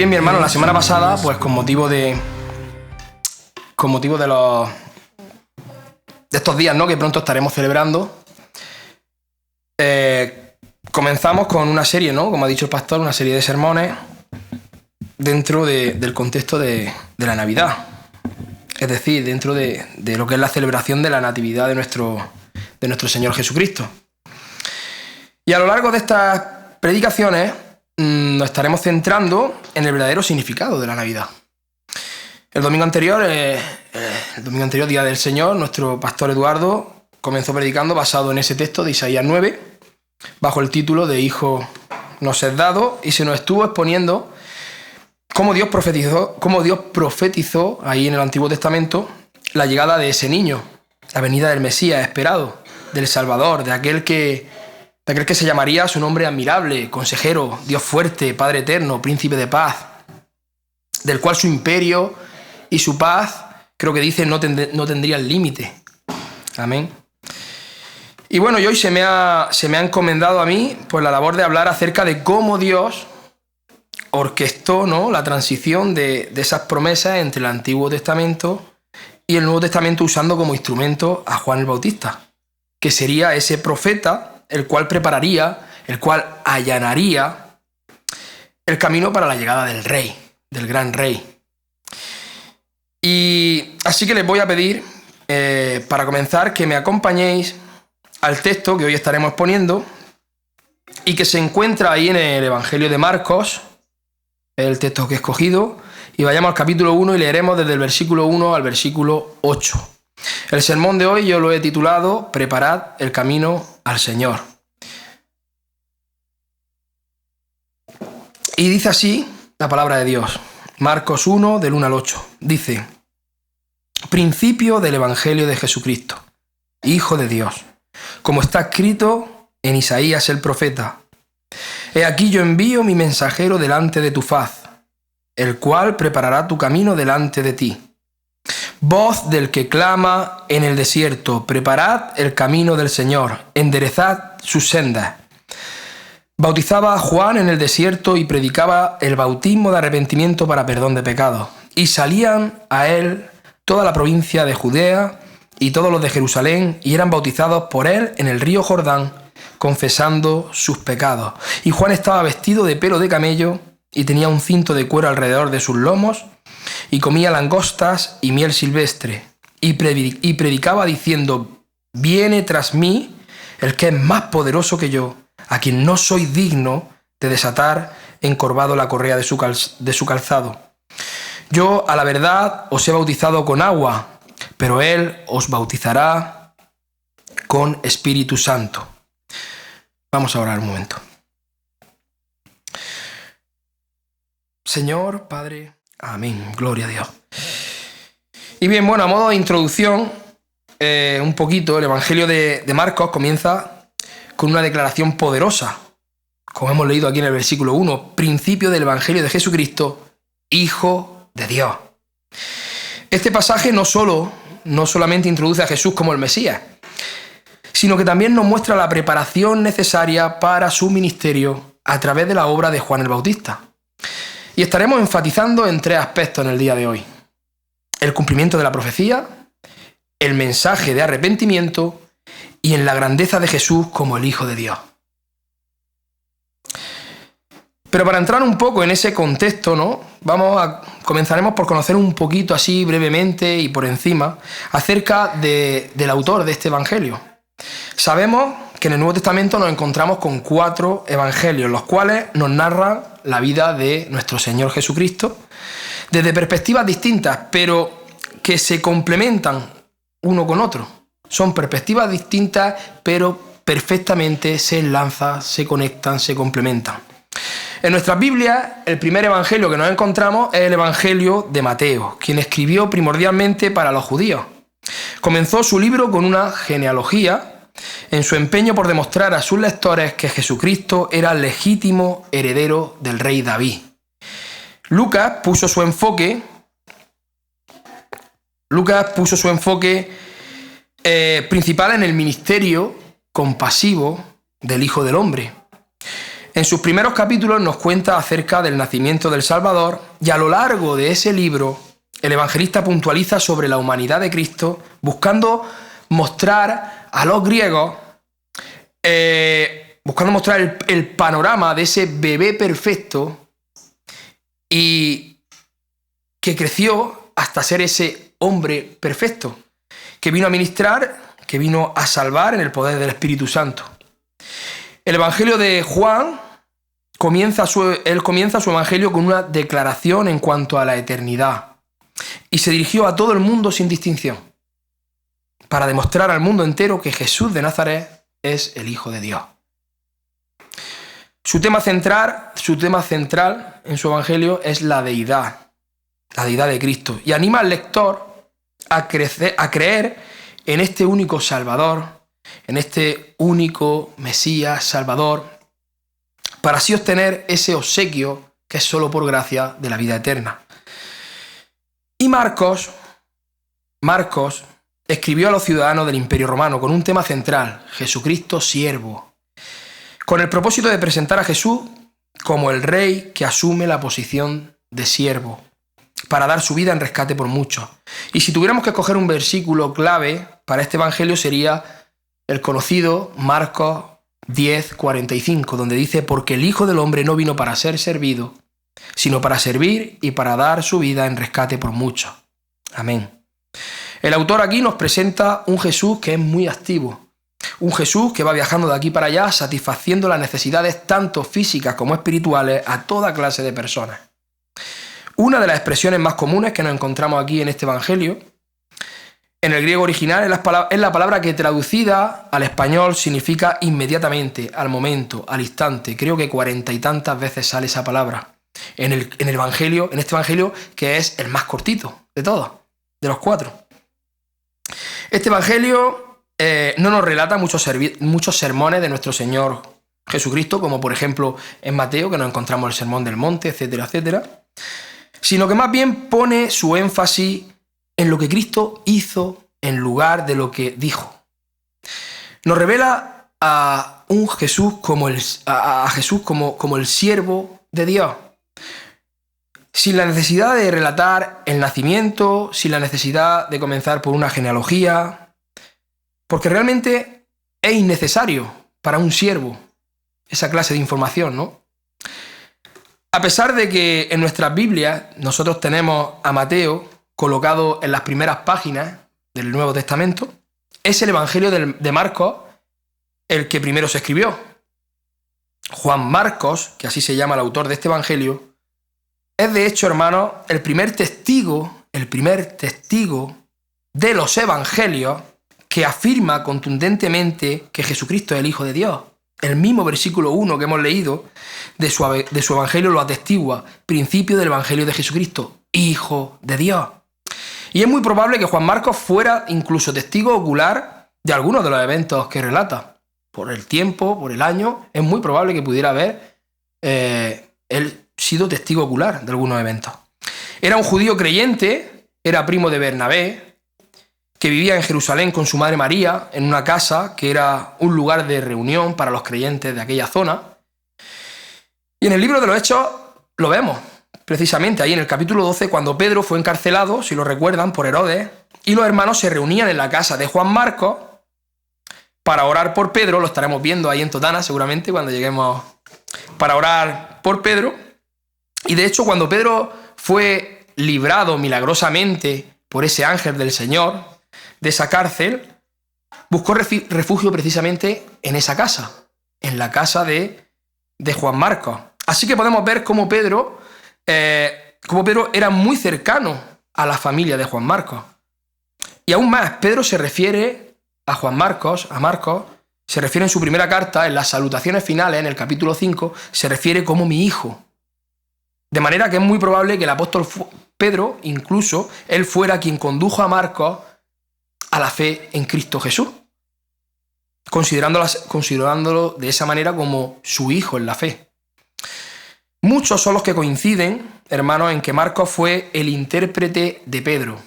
bien, mi hermano, la semana pasada, pues con motivo de estos días, ¿no?, que pronto estaremos celebrando, comenzamos con una serie, ¿no?, como ha dicho el pastor, una serie de sermones dentro del contexto de la Navidad. Es decir, dentro de lo que es la celebración de la Natividad de nuestro Señor Jesucristo. Y a lo largo de estas predicaciones nos estaremos centrando en el verdadero significado de la Navidad. El domingo anterior, Día del Señor, nuestro pastor Eduardo comenzó predicando basado en ese texto de Isaías 9, bajo el título de Hijo nos es dado, y se nos estuvo exponiendo cómo Dios profetizó ahí en el Antiguo Testamento la llegada de ese niño, la venida del Mesías esperado, del Salvador, de aquel que se llamaría su nombre admirable, consejero, Dios fuerte, Padre eterno, príncipe de paz, del cual su imperio y su paz, creo que dice, no tendrían límite. Amén. Y bueno, y hoy se me ha encomendado a mí pues la labor de hablar acerca de cómo Dios orquestó, ¿no?, la transición de esas promesas entre el Antiguo Testamento y el Nuevo Testamento, usando como instrumento a Juan el Bautista, que sería ese profeta el cual prepararía, el cual allanaría el camino para la llegada del rey, del gran rey. Y así que les voy a pedir, para comenzar, que me acompañéis al texto que hoy estaremos exponiendo y que se encuentra ahí en el Evangelio de Marcos, el texto que he escogido, y vayamos al capítulo 1 y leeremos desde el versículo 1 al versículo 8. El sermón de hoy yo lo he titulado Preparad el camino al Señor. Y dice así la palabra de Dios. Marcos 1, del 1 al 8. Dice: principio del Evangelio de Jesucristo, Hijo de Dios, como está escrito en Isaías el profeta: he aquí yo envío mi mensajero delante de tu faz, el cual preparará tu camino delante de ti. Voz del que clama en el desierto: preparad el camino del Señor, enderezad sus sendas. Bautizaba a Juan en el desierto y predicaba el bautismo de arrepentimiento para perdón de pecados. Y salían a él toda la provincia de Judea y todos los de Jerusalén, y eran bautizados por él en el río Jordán, confesando sus pecados. Y Juan estaba vestido de pelo de camello y tenía un cinto de cuero alrededor de sus lomos, y comía langostas y miel silvestre, y predicaba diciendo: viene tras mí el que es más poderoso que yo, a quien no soy digno de desatar encorvado la correa de su calzado. Yo, a la verdad, os he bautizado con agua, pero él os bautizará con Espíritu Santo. Vamos a orar un momento. Señor, Padre, amén, gloria a Dios. Y bien, bueno, a modo de introducción, un poquito, el Evangelio de Marcos comienza con una declaración poderosa, como hemos leído aquí en el versículo 1, principio del Evangelio de Jesucristo, Hijo de Dios. Este pasaje no solamente introduce a Jesús como el Mesías, sino que también nos muestra la preparación necesaria para su ministerio a través de la obra de Juan el Bautista. Y estaremos enfatizando en tres aspectos en el día de hoy: el cumplimiento de la profecía, el mensaje de arrepentimiento y en la grandeza de Jesús como el Hijo de Dios. Pero para entrar un poco en ese contexto, ¿no?, comenzaremos por conocer un poquito así brevemente y por encima acerca del autor de este Evangelio. Sabemos que en el Nuevo Testamento nos encontramos con 4 evangelios, los cuales nos narran la vida de nuestro Señor Jesucristo desde perspectivas distintas, pero que se complementan uno con otro. Son perspectivas distintas, pero perfectamente se enlazan, se conectan, se complementan. En nuestras Biblias, el primer evangelio que nos encontramos es el Evangelio de Mateo, quien escribió primordialmente para los judíos. Comenzó su libro con una genealogía, en su empeño por demostrar a sus lectores que Jesucristo era el legítimo heredero del rey David. Lucas puso su enfoque principal en el ministerio compasivo del Hijo del Hombre. En sus primeros capítulos nos cuenta acerca del nacimiento del Salvador y a lo largo de ese libro el evangelista puntualiza sobre la humanidad de Cristo, buscando mostrar a los griegos, buscando mostrar el panorama de ese bebé perfecto y que creció hasta ser ese hombre perfecto, que vino a ministrar, que vino a salvar en el poder del Espíritu Santo. El Evangelio de Juan comienza su Evangelio con una declaración en cuanto a la eternidad y se dirigió a todo el mundo sin distinción para demostrar al mundo entero que Jesús de Nazaret es el Hijo de Dios. Su tema central en su Evangelio es la deidad de Cristo, y anima al lector a creer en este único Salvador, en este único Mesías Salvador, para así obtener ese obsequio que es solo por gracia de la vida eterna. Y Marcos escribió a los ciudadanos del Imperio Romano con un tema central: Jesucristo siervo, con el propósito de presentar a Jesús como el rey que asume la posición de siervo para dar su vida en rescate por muchos. Y si tuviéramos que escoger un versículo clave para este evangelio, sería el conocido Marcos 10:45, donde dice: porque el Hijo del Hombre no vino para ser servido, sino para servir y para dar su vida en rescate por muchos. Amén. El autor aquí nos presenta un Jesús que es muy activo, un Jesús que va viajando de aquí para allá, satisfaciendo las necesidades tanto físicas como espirituales a toda clase de personas. Una de las expresiones más comunes que nos encontramos aquí en este evangelio, en el griego original, es la palabra que traducida al español significa inmediatamente, al momento, al instante. Creo que 40 y tantas veces sale esa palabra en este evangelio, que es el más cortito de todos, de los 4. Este evangelio no nos relata muchos sermones de nuestro Señor Jesucristo, como por ejemplo en Mateo, que nos encontramos el Sermón del Monte, etcétera, etcétera, sino que más bien pone su énfasis en lo que Cristo hizo en lugar de lo que dijo. Nos revela a un Jesús como el siervo de Dios, sin la necesidad de relatar el nacimiento, sin la necesidad de comenzar por una genealogía, porque realmente es innecesario para un siervo esa clase de información, ¿no? A pesar de que en nuestras Biblias nosotros tenemos a Mateo colocado en las primeras páginas del Nuevo Testamento, es el Evangelio de Marcos el que primero se escribió. Juan Marcos, que así se llama el autor de este Evangelio, es de hecho, hermanos, el primer testigo de los Evangelios que afirma contundentemente que Jesucristo es el Hijo de Dios. El mismo versículo 1 que hemos leído de su Evangelio lo atestigua: principio del Evangelio de Jesucristo, Hijo de Dios. Y es muy probable que Juan Marcos fuera incluso testigo ocular de algunos de los eventos que relata. Por el tiempo, por el año, es muy probable que pudiera haber él sido testigo ocular de algunos eventos. Era un judío creyente, era primo de Bernabé, que vivía en Jerusalén con su madre María, en una casa que era un lugar de reunión para los creyentes de aquella zona. Y en el libro de los Hechos lo vemos, precisamente ahí en el capítulo 12, cuando Pedro fue encarcelado, si lo recuerdan, por Herodes, y los hermanos se reunían en la casa de Juan Marcos para orar por Pedro. Lo estaremos viendo ahí en Totana seguramente cuando lleguemos, para orar por Pedro. Y de hecho, cuando Pedro fue librado milagrosamente por ese ángel del Señor de esa cárcel, buscó refugio precisamente en esa casa, en la casa de Juan Marcos. Así que podemos ver cómo Pedro era muy cercano a la familia de Juan Marcos. Y aún más, Pedro se refiere a Marcos, se refiere en su primera carta, en las salutaciones finales, en el capítulo 5, se refiere como mi hijo. De manera que es muy probable que el apóstol Pedro, incluso, él fuera quien condujo a Marcos a la fe en Cristo Jesús, considerándolo de esa manera como su hijo en la fe. Muchos son los que coinciden, hermanos, en que Marcos fue el intérprete de Pedro.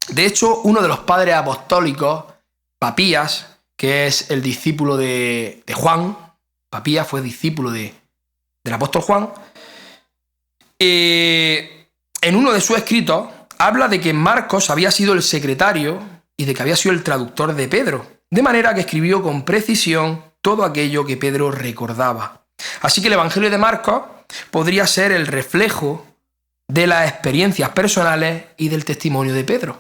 De hecho, uno de los padres apostólicos, Papías, que es el discípulo de Juan, Papías fue discípulo del apóstol Juan. En uno de sus escritos habla de que Marcos había sido el secretario y de que había sido el traductor de Pedro, de manera que escribió con precisión todo aquello que Pedro recordaba. Así que el Evangelio de Marcos podría ser el reflejo de las experiencias personales y del testimonio de Pedro.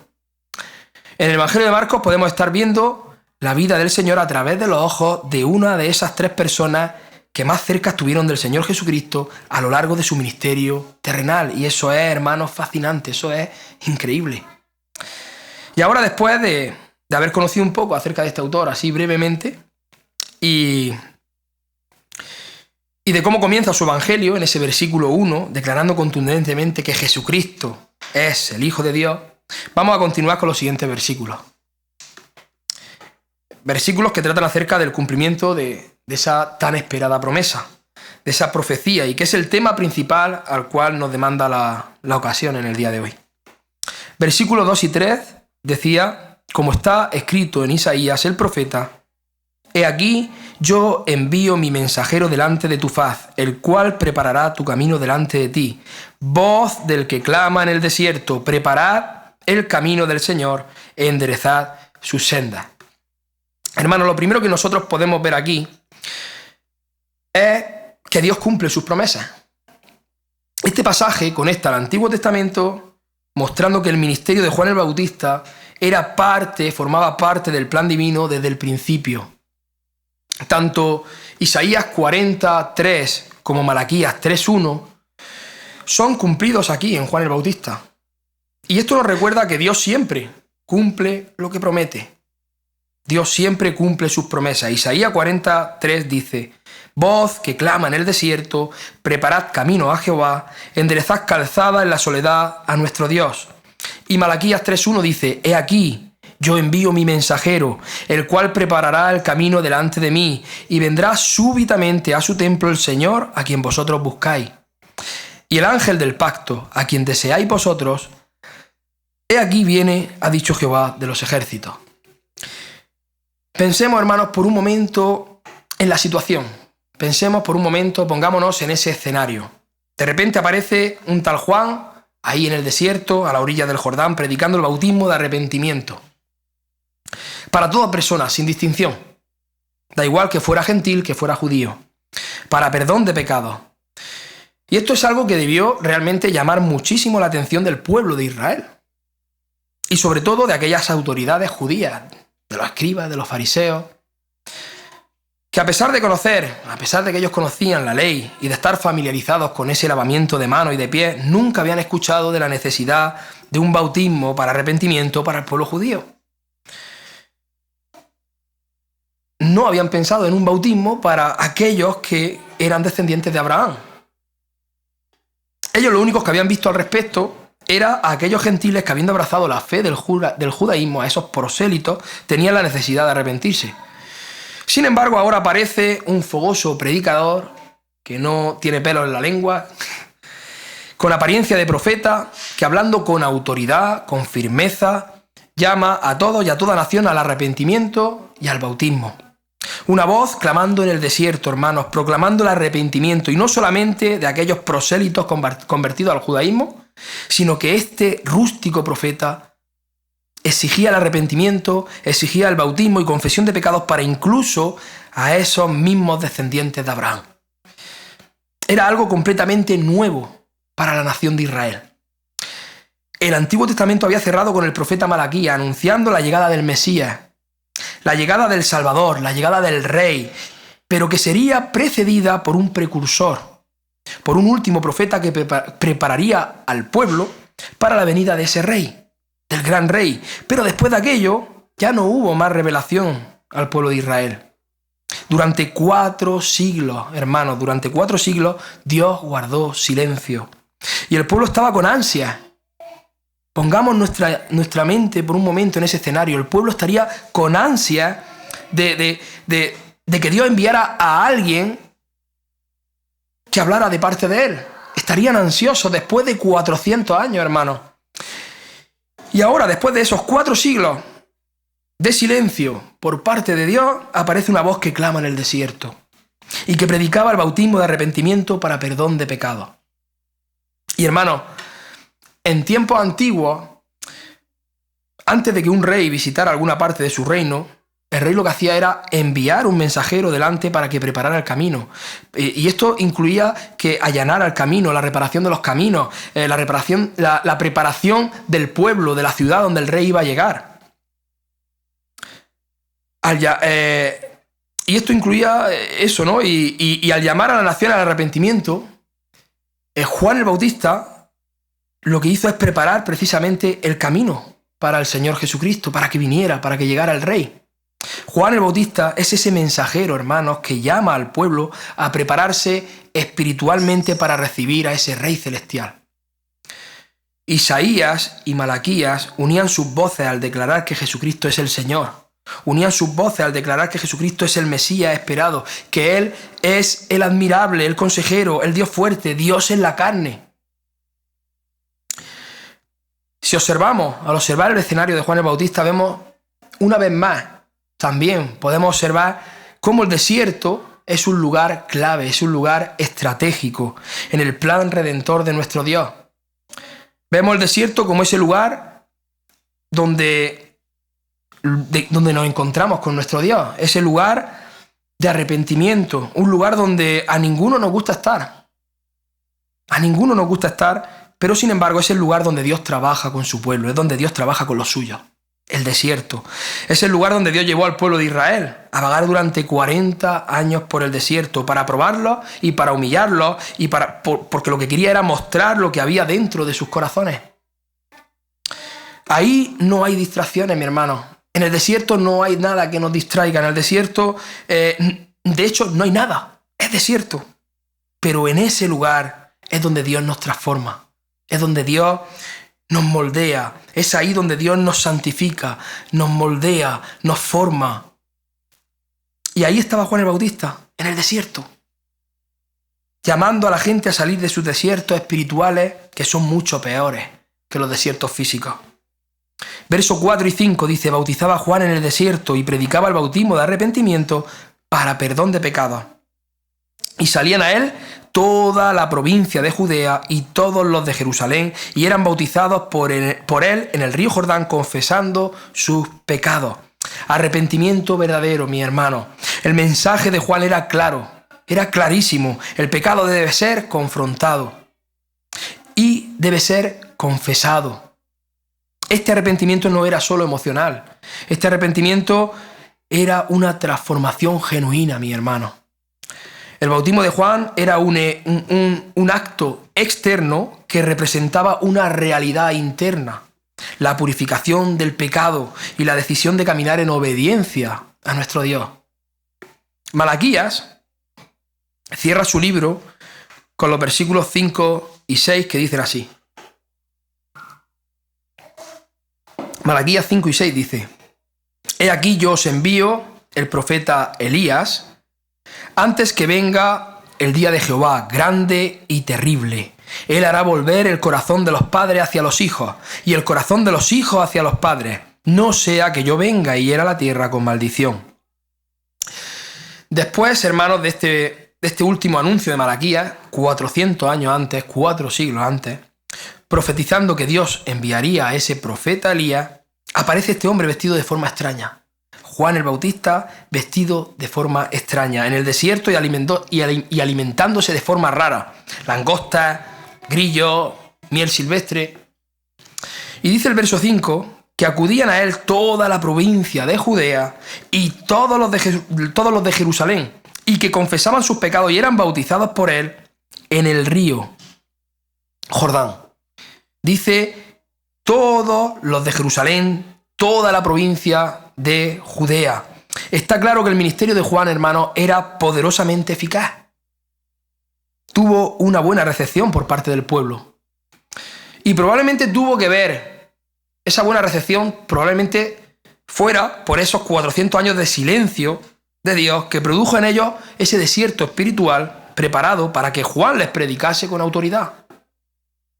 En el Evangelio de Marcos podemos estar viendo la vida del Señor a través de los ojos de una de esas 3 personas que más cerca estuvieron del Señor Jesucristo a lo largo de su ministerio terrenal. Y eso es, hermanos, fascinante, eso es increíble. Y ahora, después de haber conocido un poco acerca de este autor, así brevemente, y de cómo comienza su Evangelio en ese versículo 1, declarando contundentemente que Jesucristo es el Hijo de Dios, vamos a continuar con los siguientes versículos. Versículos que tratan acerca del cumplimiento de esa tan esperada promesa, de esa profecía, y que es el tema principal al cual nos demanda la ocasión en el día de hoy. Versículos 2 y 3 decía, como está escrito en Isaías el profeta, «He aquí, yo envío mi mensajero delante de tu faz, el cual preparará tu camino delante de ti. Voz del que clama en el desierto, preparad el camino del Señor, enderezad sus sendas». Hermanos, lo primero que nosotros podemos ver aquí es que Dios cumple sus promesas. Este pasaje conecta al Antiguo Testamento mostrando que el ministerio de Juan el Bautista formaba parte del plan divino desde el principio. Tanto Isaías 43 como Malaquías 3.1 son cumplidos aquí en Juan el Bautista. Y esto nos recuerda que Dios siempre cumple lo que promete. Dios siempre cumple sus promesas. Isaías 43 dice, «Voz que clama en el desierto, preparad camino a Jehová, enderezad calzada en la soledad a nuestro Dios». Y Malaquías 3.1 dice, «He aquí, yo envío mi mensajero, el cual preparará el camino delante de mí, y vendrá súbitamente a su templo el Señor, a quien vosotros buscáis. Y el ángel del pacto, a quien deseáis vosotros, he aquí viene, ha dicho Jehová de los ejércitos». Pensemos, hermanos, por un momento en la situación. Pensemos por un momento, pongámonos en ese escenario. De repente aparece un tal Juan, ahí en el desierto, a la orilla del Jordán, predicando el bautismo de arrepentimiento. Para toda persona, sin distinción. Da igual que fuera gentil, que fuera judío. Para perdón de pecados. Y esto es algo que debió realmente llamar muchísimo la atención del pueblo de Israel. Y sobre todo de aquellas autoridades judías, de los escribas, de los fariseos, que a pesar de que ellos conocían la ley y de estar familiarizados con ese lavamiento de manos y de pies, nunca habían escuchado de la necesidad de un bautismo para arrepentimiento para el pueblo judío. No habían pensado en un bautismo para aquellos que eran descendientes de Abraham. Ellos lo único que habían visto al respecto era a aquellos gentiles que, habiendo abrazado la fe del judaísmo, a esos prosélitos, tenían la necesidad de arrepentirse. Sin embargo, ahora aparece un fogoso predicador que no tiene pelos en la lengua, con apariencia de profeta, que hablando con autoridad, con firmeza, llama a todos y a toda nación al arrepentimiento y al bautismo. Una voz clamando en el desierto, hermanos, proclamando el arrepentimiento, y no solamente de aquellos prosélitos convertidos al judaísmo, sino que este rústico profeta exigía el arrepentimiento, exigía el bautismo y confesión de pecados para incluso a esos mismos descendientes de Abraham. Era algo completamente nuevo para la nación de Israel. El Antiguo Testamento había cerrado con el profeta Malaquías, anunciando la llegada del Mesías, la llegada del Salvador, la llegada del Rey, pero que sería precedida por un precursor, por un último profeta que prepararía al pueblo para la venida de ese Rey, del gran Rey. Pero después de aquello ya no hubo más revelación al pueblo de Israel. Durante 4 siglos, hermanos, durante 4 siglos Dios guardó silencio. Y el pueblo estaba con ansia. Pongamos nuestra mente por un momento en ese escenario. El pueblo estaría con ansia de que Dios enviara a alguien que hablara de parte de él. Estarían ansiosos después de 400 años, hermanos. Y ahora, después de esos 4 siglos de silencio por parte de Dios, aparece una voz que clama en el desierto. y que predicaba el bautismo de arrepentimiento para perdón de pecados. Y hermanos, en tiempos antiguos, antes de que un rey visitara alguna parte de su reino, el rey lo que hacía era enviar un mensajero delante para que preparara el camino. Y esto incluía que allanara el camino, la reparación de los caminos, la preparación del pueblo, de la ciudad donde el rey iba a llegar. Y esto incluía eso, ¿no? Y al llamar a la nación al arrepentimiento, Juan el Bautista lo que hizo es preparar precisamente el camino para el Señor Jesucristo, para que viniera, para que llegara el rey. Juan el Bautista es ese mensajero, hermanos, que llama al pueblo a prepararse espiritualmente para recibir a ese Rey celestial. Isaías y Malaquías unían sus voces al declarar que Jesucristo es el Señor. Unían sus voces al declarar que Jesucristo es el Mesías esperado, que Él es el admirable, el consejero, el Dios fuerte, Dios en la carne. Si observamos, al observar el escenario de Juan el Bautista, vemos una vez más, también podemos observar cómo el desierto es un lugar clave, es un lugar estratégico en el plan redentor de nuestro Dios. Vemos el desierto como ese lugar donde nos encontramos con nuestro Dios, ese lugar de arrepentimiento, un lugar donde a ninguno nos gusta estar. A ninguno nos gusta estar, pero sin embargo es el lugar donde Dios trabaja con su pueblo, es donde Dios trabaja con los suyos. El desierto es el lugar donde Dios llevó al pueblo de Israel a vagar durante 40 años por el desierto para probarlo y para humillarlo y porque lo que quería era mostrar lo que había dentro de sus corazones. Ahí no hay distracciones, mi hermano. En el desierto no hay nada que nos distraiga. En el desierto, de hecho, no hay nada. Es desierto. Pero en ese lugar es donde Dios nos transforma. Es donde Dios nos moldea. Es ahí donde Dios nos santifica, nos moldea, nos forma. Y ahí estaba Juan el Bautista, en el desierto, llamando a la gente a salir de sus desiertos espirituales, que son mucho peores que los desiertos físicos. Versos 4 y 5 dice: bautizaba Juan en el desierto y predicaba el bautismo de arrepentimiento para perdón de pecados. Y salían a él toda la provincia de Judea y todos los de Jerusalén, y eran bautizados por él en el río Jordán, confesando sus pecados. Arrepentimiento verdadero, mi hermano. El mensaje de Juan era claro, era clarísimo. El pecado debe ser confrontado y debe ser confesado. Este arrepentimiento no era solo emocional. Este arrepentimiento era una transformación genuina, mi hermano. El bautismo de Juan era un acto externo que representaba una realidad interna, la purificación del pecado y la decisión de caminar en obediencia a nuestro Dios. Malaquías cierra su libro con los versículos 5 y 6 que dicen así. Malaquías 5 y 6 dice: He aquí yo os envío el profeta Elías antes que venga el día de Jehová, grande y terrible. Él hará volver el corazón de los padres hacia los hijos, y el corazón de los hijos hacia los padres, no sea que yo venga y hiera la tierra con maldición. Después, hermanos, de este último anuncio de Malaquías, 400 años antes, 4 siglos antes, profetizando que Dios enviaría a ese profeta Elías, aparece este hombre vestido de forma extraña. Juan el Bautista vestido de forma extraña, en el desierto y alimentándose de forma rara. Langostas, grillos, miel silvestre. Y dice el verso 5 que acudían a él toda la provincia de Judea y todos los de Jerusalén, y que confesaban sus pecados y eran bautizados por él en el río Jordán. Dice todos los de Jerusalén, toda la provincia de Judea. Está claro que el ministerio de Juan, hermano, era poderosamente eficaz. Tuvo una buena recepción por parte del pueblo. Y probablemente tuvo que ver esa buena recepción, probablemente fuera por esos 400 años de silencio de Dios que produjo en ellos ese desierto espiritual preparado para que Juan les predicase con autoridad.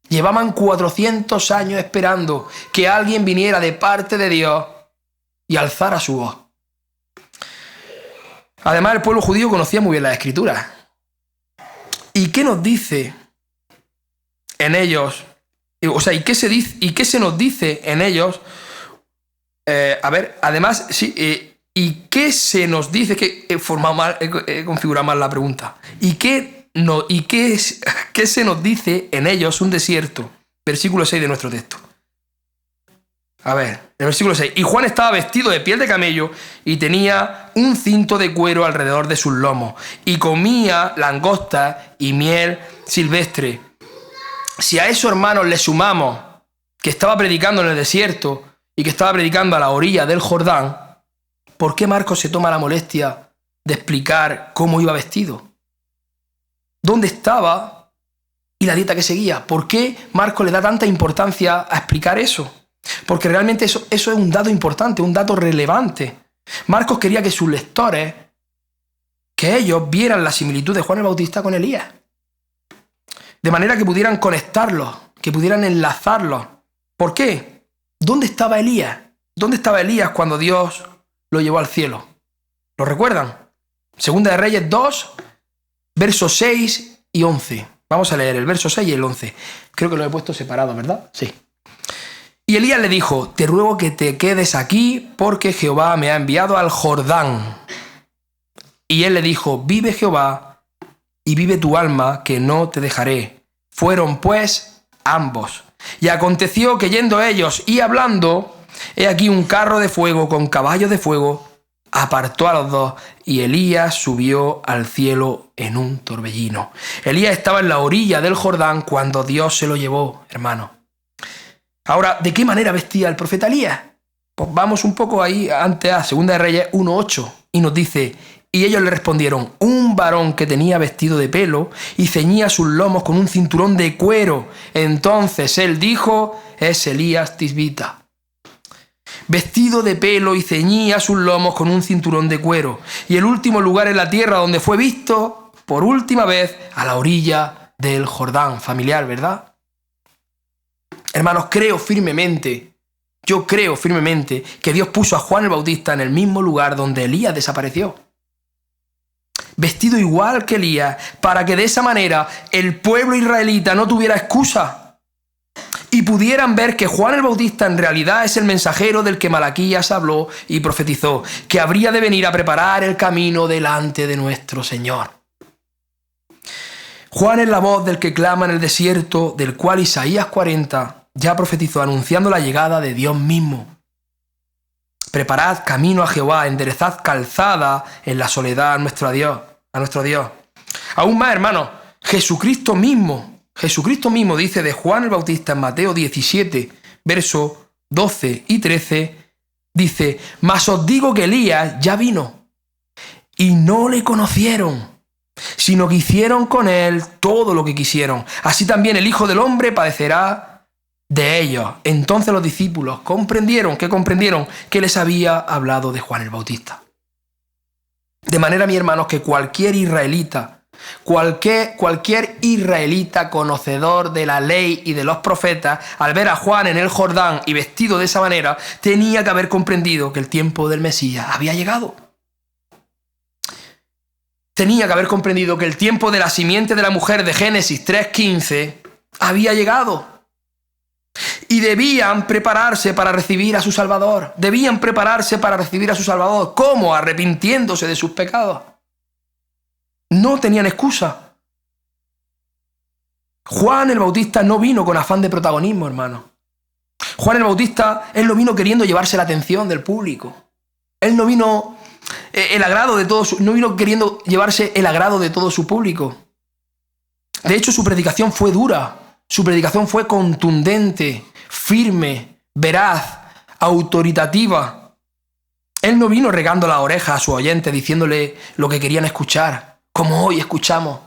Llevaban 400 años esperando que alguien viniera de parte de Dios y alzara su voz. Además, el pueblo judío conocía muy bien las Escrituras. ¿Y qué nos dice en ellos? O sea, ¿y qué se nos dice en ellos? Además, sí, ¿y qué se nos dice? Que he configurado mal la pregunta. ¿Qué se nos dice en ellos? Un desierto. Versículo 6 de nuestro texto. A ver, el versículo 6. Y Juan estaba vestido de piel de camello y tenía un cinto de cuero alrededor de sus lomos y comía langosta y miel silvestre. Si a eso, hermanos, le sumamos que estaba predicando en el desierto y que estaba predicando a la orilla del Jordán, ¿por qué Marcos se toma la molestia de explicar cómo iba vestido? ¿Dónde estaba y la dieta que seguía? ¿Por qué Marcos le da tanta importancia a explicar eso? Porque realmente eso es un dato importante, un dato relevante. Marcos quería que sus lectores, que ellos vieran la similitud de Juan el Bautista con Elías. De manera que pudieran conectarlos, que pudieran enlazarlos. ¿Por qué? ¿Dónde estaba Elías? ¿Dónde estaba Elías cuando Dios lo llevó al cielo? ¿Lo recuerdan? Segunda de Reyes 2, versos 6 y 11. Vamos a leer el verso 6 y el 11. Creo que lo he puesto separado, ¿verdad? Sí. Y Elías le dijo: te ruego que te quedes aquí porque Jehová me ha enviado al Jordán. Y él le dijo: vive Jehová y vive tu alma, que no te dejaré. Fueron pues ambos. Y aconteció que yendo ellos y hablando, he aquí un carro de fuego con caballos de fuego apartó a los dos, y Elías subió al cielo en un torbellino. Elías estaba en la orilla del Jordán cuando Dios se lo llevó, hermano. Ahora, ¿de qué manera vestía el profeta Elías? Pues vamos un poco ahí antes a 2 de Reyes 1:8 y nos dice: y ellos le respondieron: un varón que tenía vestido de pelo y ceñía sus lomos con un cinturón de cuero. Entonces él dijo: es Elías Tisbita. Vestido de pelo y ceñía sus lomos con un cinturón de cuero. Y el último lugar en la tierra donde fue visto por última vez, a la orilla del Jordán. Familiar, ¿verdad? Hermanos, yo creo firmemente que Dios puso a Juan el Bautista en el mismo lugar donde Elías desapareció. Vestido igual que Elías, para que de esa manera el pueblo israelita no tuviera excusa y pudieran ver que Juan el Bautista en realidad es el mensajero del que Malaquías habló y profetizó, que habría de venir a preparar el camino delante de nuestro Señor. Juan es la voz del que clama en el desierto, del cual Isaías 40 ya profetizó, anunciando la llegada de Dios mismo. Preparad camino a Jehová, enderezad calzada en la soledad a nuestro Dios. Aún más, hermanos, Jesucristo mismo dice de Juan el Bautista en Mateo 17, versos 12 y 13, dice: mas os digo que Elías ya vino, y no le conocieron, sino que hicieron con él todo lo que quisieron. Así también el Hijo del Hombre padecerá de ellos. Entonces los discípulos comprendieron que les había hablado de Juan el Bautista. De manera, mis hermanos, que cualquier israelita conocedor de la ley y de los profetas, al ver a Juan en el Jordán y vestido de esa manera, tenía que haber comprendido que el tiempo del Mesías había llegado. Tenía que haber comprendido que el tiempo de la simiente de la mujer de Génesis 3:15 había llegado. Y debían prepararse para recibir a su Salvador. ¿Cómo? Arrepintiéndose de sus pecados. No tenían excusa. Juan el Bautista no vino con afán de protagonismo, hermano. Juan el Bautista, él no vino queriendo llevarse la atención del público. Él no vino no vino queriendo llevarse el agrado de todo su público. De hecho, su predicación fue dura. Su predicación fue contundente, firme, veraz, autoritativa. Él no vino regando las orejas a sus oyentes diciéndole lo que querían escuchar, como hoy escuchamos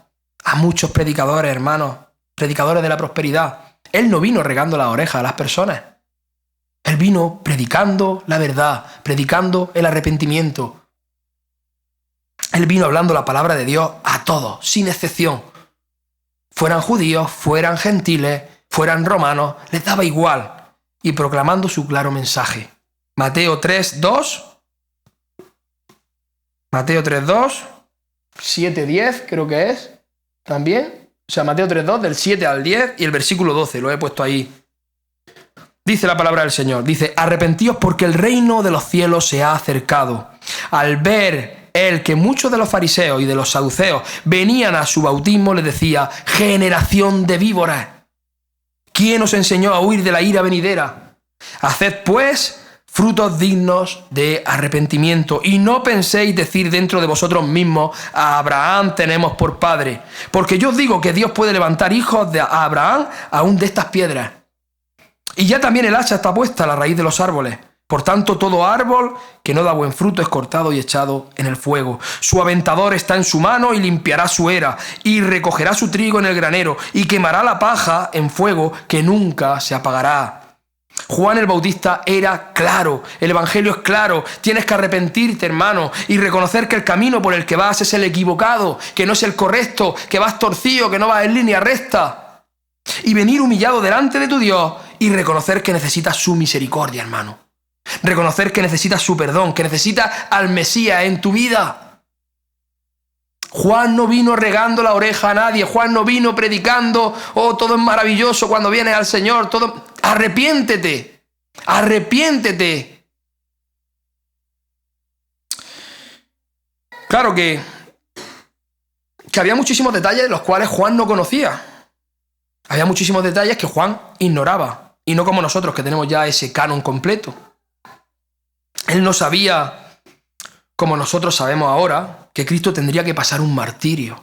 a muchos predicadores, hermanos, predicadores de la prosperidad. Él no vino regando las orejas a las personas. Él vino predicando la verdad, predicando el arrepentimiento. Él vino hablando la palabra de Dios a todos, sin excepción. Fueran judíos, fueran gentiles, fueran romanos, les daba igual, y proclamando su claro mensaje. Mateo 3:2 Mateo 3.2, 7.10 creo que es, también. O sea, Mateo 3.2 del 7 al 10 y el versículo 12, lo he puesto ahí. Dice la palabra del Señor, dice, arrepentíos porque el reino de los cielos se ha acercado. Al ver él que muchos de los fariseos y de los saduceos venían a su bautismo, les decía, generación de víboras, ¿quién os enseñó a huir de la ira venidera? Haced pues frutos dignos de arrepentimiento, y no penséis decir dentro de vosotros mismos, a Abraham tenemos por padre, porque yo os digo que Dios puede levantar hijos de Abraham aún de estas piedras. Y ya también el hacha está puesta a la raíz de los árboles. Por tanto, todo árbol que no da buen fruto es cortado y echado en el fuego. Su aventador está en su mano y limpiará su era, y recogerá su trigo en el granero, y quemará la paja en fuego que nunca se apagará. Juan el Bautista era claro, el evangelio es claro, tienes que arrepentirte, hermano, y reconocer que el camino por el que vas es el equivocado, que no es el correcto, que vas torcido, que no vas en línea recta. Y venir humillado delante de tu Dios y reconocer que necesitas su misericordia, hermano. Reconocer que necesitas su perdón, que necesitas al Mesías en tu vida. Juan no vino regando la oreja a nadie. Juan no vino predicando, oh, todo es maravilloso cuando vienes al Señor. Todo... Arrepiéntete. Arrepiéntete. Claro que había muchísimos detalles de los cuales Juan no conocía. Había muchísimos detalles que Juan ignoraba. Y no como nosotros, que tenemos ya ese canon completo. Él no sabía, como nosotros sabemos ahora, que Cristo tendría que pasar un martirio.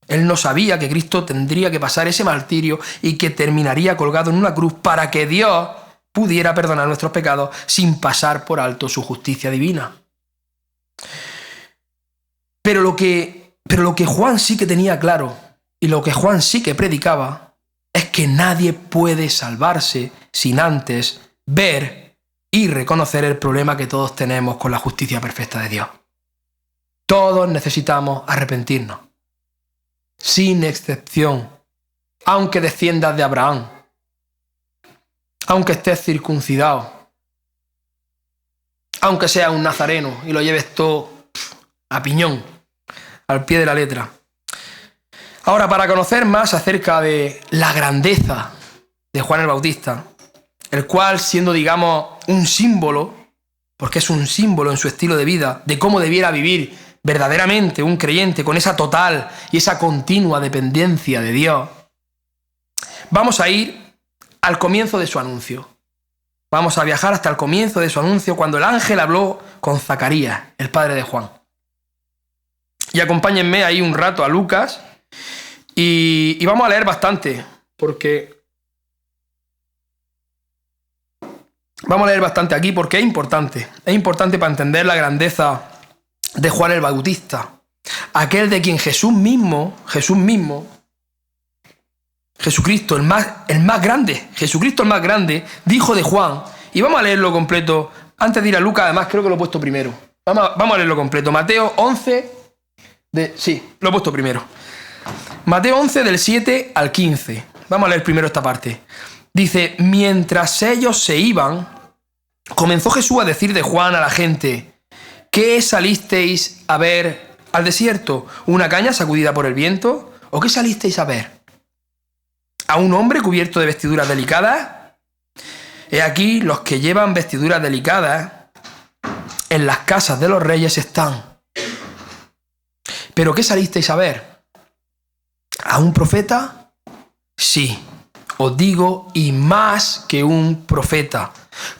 Él no sabía que Cristo tendría que pasar ese martirio y que terminaría colgado en una cruz para que Dios pudiera perdonar nuestros pecados sin pasar por alto su justicia divina. Pero lo que Juan sí que tenía claro y lo que Juan sí que predicaba es que nadie puede salvarse sin antes ver y reconocer el problema que todos tenemos con la justicia perfecta de Dios. Todos necesitamos arrepentirnos, sin excepción, aunque desciendas de Abraham, aunque estés circuncidado, aunque seas un nazareno y lo lleves todo a piñón, al pie de la letra. Ahora, para conocer más acerca de la grandeza de Juan el Bautista, el cual, siendo, digamos, un símbolo, porque es un símbolo en su estilo de vida, de cómo debiera vivir verdaderamente un creyente con esa total y esa continua dependencia de Dios, vamos a ir al comienzo de su anuncio. Vamos a viajar hasta el comienzo de su anuncio, cuando el ángel habló con Zacarías, el padre de Juan. Y acompáñenme ahí un rato a Lucas y vamos a leer bastante, porque... Vamos a leer bastante aquí porque es importante. Es importante para entender la grandeza de Juan el Bautista. Aquel de quien Jesucristo, el más grande, Jesucristo el más grande, dijo de Juan. Y vamos a leerlo completo. Antes de ir a Lucas, además creo que lo he puesto primero. Vamos a leerlo completo. Mateo 11, sí, lo he puesto primero. Mateo 11 del 7 al 15. Vamos a leer primero esta parte. Dice, mientras ellos se iban, comenzó Jesús a decir de Juan a la gente, ¿qué salisteis a ver al desierto? ¿Una caña sacudida por el viento? ¿O qué salisteis a ver? ¿A un hombre cubierto de vestiduras delicadas? He aquí, los que llevan vestiduras delicadas en las casas de los reyes están. ¿Pero qué salisteis a ver? ¿A un profeta? Sí. Os digo, y más que un profeta,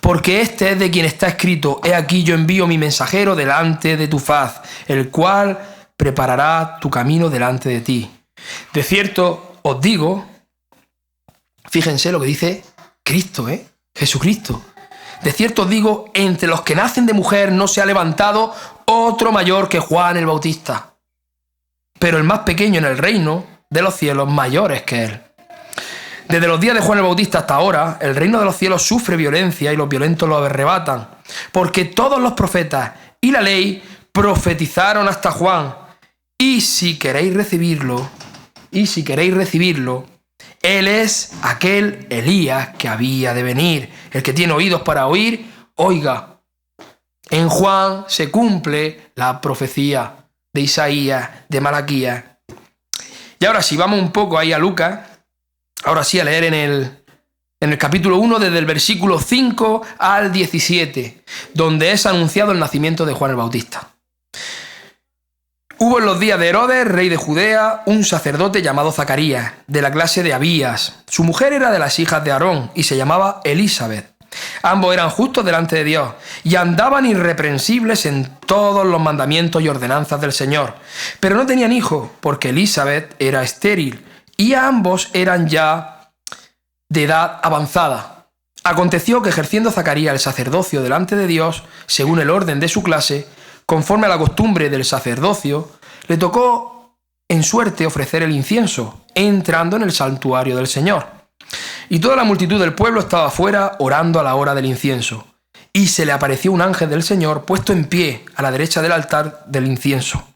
porque este es de quien está escrito, he aquí yo envío mi mensajero delante de tu faz, el cual preparará tu camino delante de ti. De cierto os digo, fíjense lo que dice Cristo, Jesucristo. De cierto os digo, entre los que nacen de mujer no se ha levantado otro mayor que Juan el Bautista, pero el más pequeño en el reino de los cielos mayor es que él. Desde los días de Juan el Bautista hasta ahora, el reino de los cielos sufre violencia y los violentos lo arrebatan, porque todos los profetas y la ley profetizaron hasta Juan. Y si queréis recibirlo, él es aquel Elías que había de venir. El que tiene oídos para oír, oiga. En Juan se cumple la profecía de Isaías, de Malaquías. Y ahora sí, vamos un poco ahí a Lucas, ahora sí a leer en el capítulo 1, desde el versículo 5 al 17, donde es anunciado el nacimiento de Juan el Bautista. Hubo en los días de Herodes, rey de Judea, un sacerdote llamado Zacarías, de la clase de Abías. Su mujer era de las hijas de Aarón y se llamaba Elisabet. Ambos eran justos delante de Dios y andaban irreprensibles en todos los mandamientos y ordenanzas del Señor. Pero no tenían hijo, porque Elisabet era estéril y ambos eran ya de edad avanzada. Aconteció que ejerciendo Zacarías el sacerdocio delante de Dios, según el orden de su clase, conforme a la costumbre del sacerdocio, le tocó en suerte ofrecer el incienso, entrando en el santuario del Señor. Y toda la multitud del pueblo estaba afuera orando a la hora del incienso. Y se le apareció un ángel del Señor puesto en pie a la derecha del altar del incienso.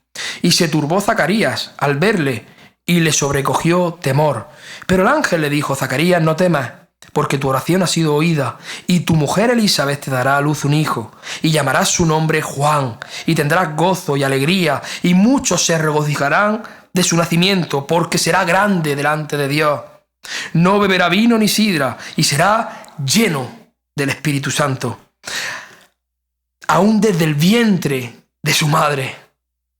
Y se turbó Zacarías al verle y le sobrecogió temor. Pero el ángel le dijo: Zacarías, no temas, porque tu oración ha sido oída, y tu mujer Elisabet te dará a luz un hijo, y llamarás su nombre Juan, y tendrás gozo y alegría, y muchos se regocijarán de su nacimiento, porque será grande delante de Dios. No beberá vino ni sidra, y será lleno del Espíritu Santo, aún desde el vientre de su madre.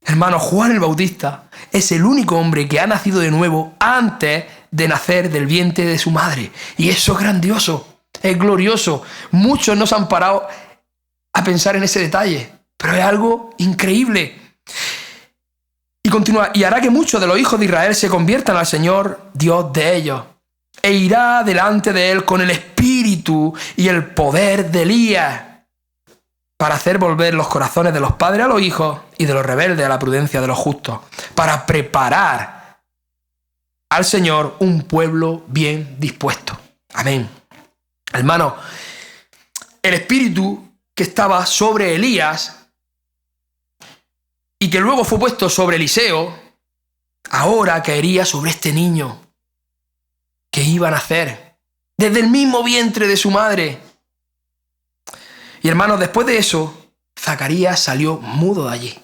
Hermano, Juan el Bautista es el único hombre que ha nacido de nuevo antes de nacer del vientre de su madre. Y eso es grandioso, es glorioso. Muchos no se han parado a pensar en ese detalle, pero es algo increíble. Y continúa: y hará que muchos de los hijos de Israel se conviertan al Señor, Dios de ellos, e irá delante de él con el espíritu y el poder de Elías, para hacer volver los corazones de los padres a los hijos y de los rebeldes a la prudencia de los justos, para preparar al Señor un pueblo bien dispuesto. Amén. Hermano, el espíritu que estaba sobre Elías y que luego fue puesto sobre Eliseo, ahora caería sobre este niño que iba a nacer desde el mismo vientre de su madre. Y hermanos, después de eso, Zacarías salió mudo de allí.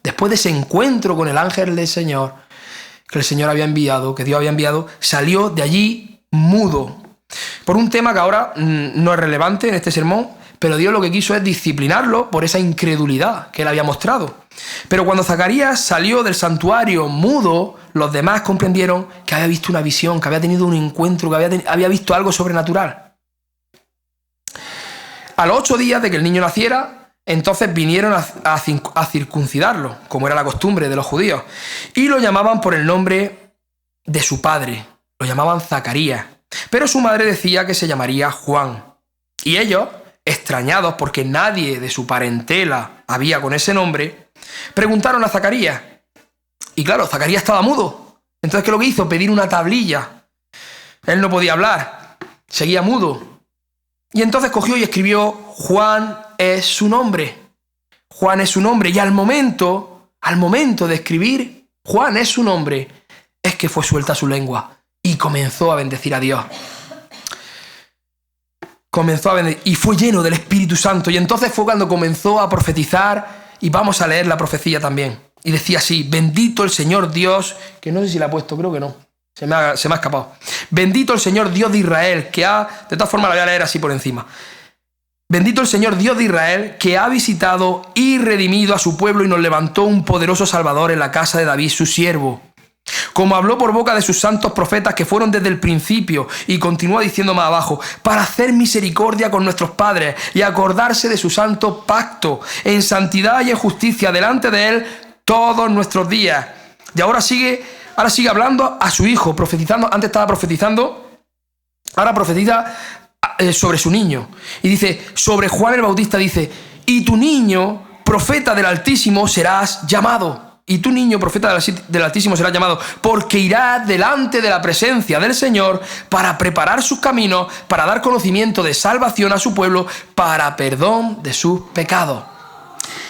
Después de ese encuentro con el ángel del Señor, que el Señor había enviado, que Dios había enviado, salió de allí mudo. Por un tema que ahora no es relevante en este sermón, pero Dios lo que quiso es disciplinarlo por esa incredulidad que él había mostrado. Pero cuando Zacarías salió del santuario mudo, los demás comprendieron que había visto una visión, que había tenido un encuentro, que había visto algo sobrenatural. A los 8 días de que el niño naciera, entonces vinieron a circuncidarlo, como era la costumbre de los judíos, y lo llamaban por el nombre de su padre, lo llamaban Zacarías, pero su madre decía que se llamaría Juan. Y ellos, extrañados porque nadie de su parentela había con ese nombre, preguntaron a Zacarías. Y claro, Zacarías estaba mudo. Entonces, ¿qué es lo que hizo? Pedir una tablilla. Él no podía hablar, seguía mudo. Y entonces cogió y escribió: Juan es su nombre. Juan es su nombre. Y al momento de escribir Juan es su nombre, es que fue suelta su lengua y comenzó a bendecir a Dios. Comenzó a bendecir y fue lleno del Espíritu Santo. Y entonces fue cuando comenzó a profetizar, y vamos a leer la profecía también. Y decía así: bendito el Señor Dios, que no sé si la he puesto, creo que no. Se me ha escapado. Bendito el Señor Dios de Israel, que ha... De todas formas la voy a leer así por encima. Bendito el Señor Dios de Israel, que ha visitado y redimido a su pueblo y nos levantó un poderoso Salvador en la casa de David, su siervo. Como habló por boca de sus santos profetas que fueron desde el principio, y continúa diciendo más abajo: para hacer misericordia con nuestros padres y acordarse de su santo pacto, en santidad y en justicia delante de él todos nuestros días. Y ahora sigue hablando a su hijo, profetizando. Antes estaba profetizando, ahora profetiza sobre su niño. Y dice, sobre Juan el Bautista dice: y tu niño, profeta del Altísimo, serás llamado. Y tu niño, profeta del Altísimo, será llamado, porque irá delante de la presencia del Señor para preparar sus caminos, para dar conocimiento de salvación a su pueblo, para perdón de sus pecados.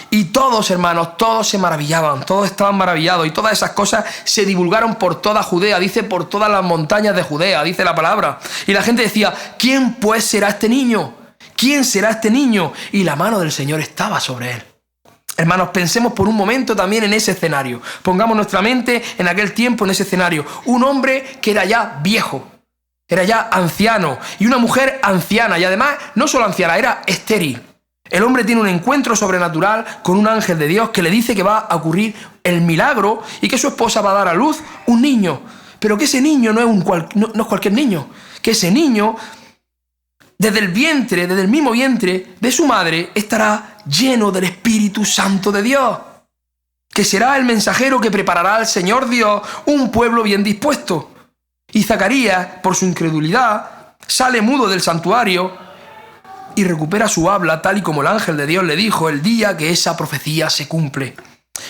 Y todos, hermanos, todos se maravillaban, todos estaban maravillados, y todas esas cosas se divulgaron por toda Judea, dice por todas las montañas de Judea, dice la palabra. Y la gente decía: ¿quién pues será este niño? ¿quién será este niño? Y la mano del Señor estaba sobre él. Hermanos, pensemos por un momento también en ese escenario. Pongamos nuestra mente en aquel tiempo, en ese escenario. Un hombre que era ya viejo, era ya anciano, y una mujer anciana, y además no solo anciana, era estéril. El hombre tiene un encuentro sobrenatural con un ángel de Dios que le dice que va a ocurrir el milagro y que su esposa va a dar a luz un niño. Pero que ese niño no es cualquier niño. Que ese niño, desde el mismo vientre de su madre, estará lleno del Espíritu Santo de Dios. Que será el mensajero que preparará al Señor Dios un pueblo bien dispuesto. Y Zacarías, por su incredulidad, sale mudo del santuario y recupera su habla tal y como el ángel de Dios le dijo el día que esa profecía se cumple.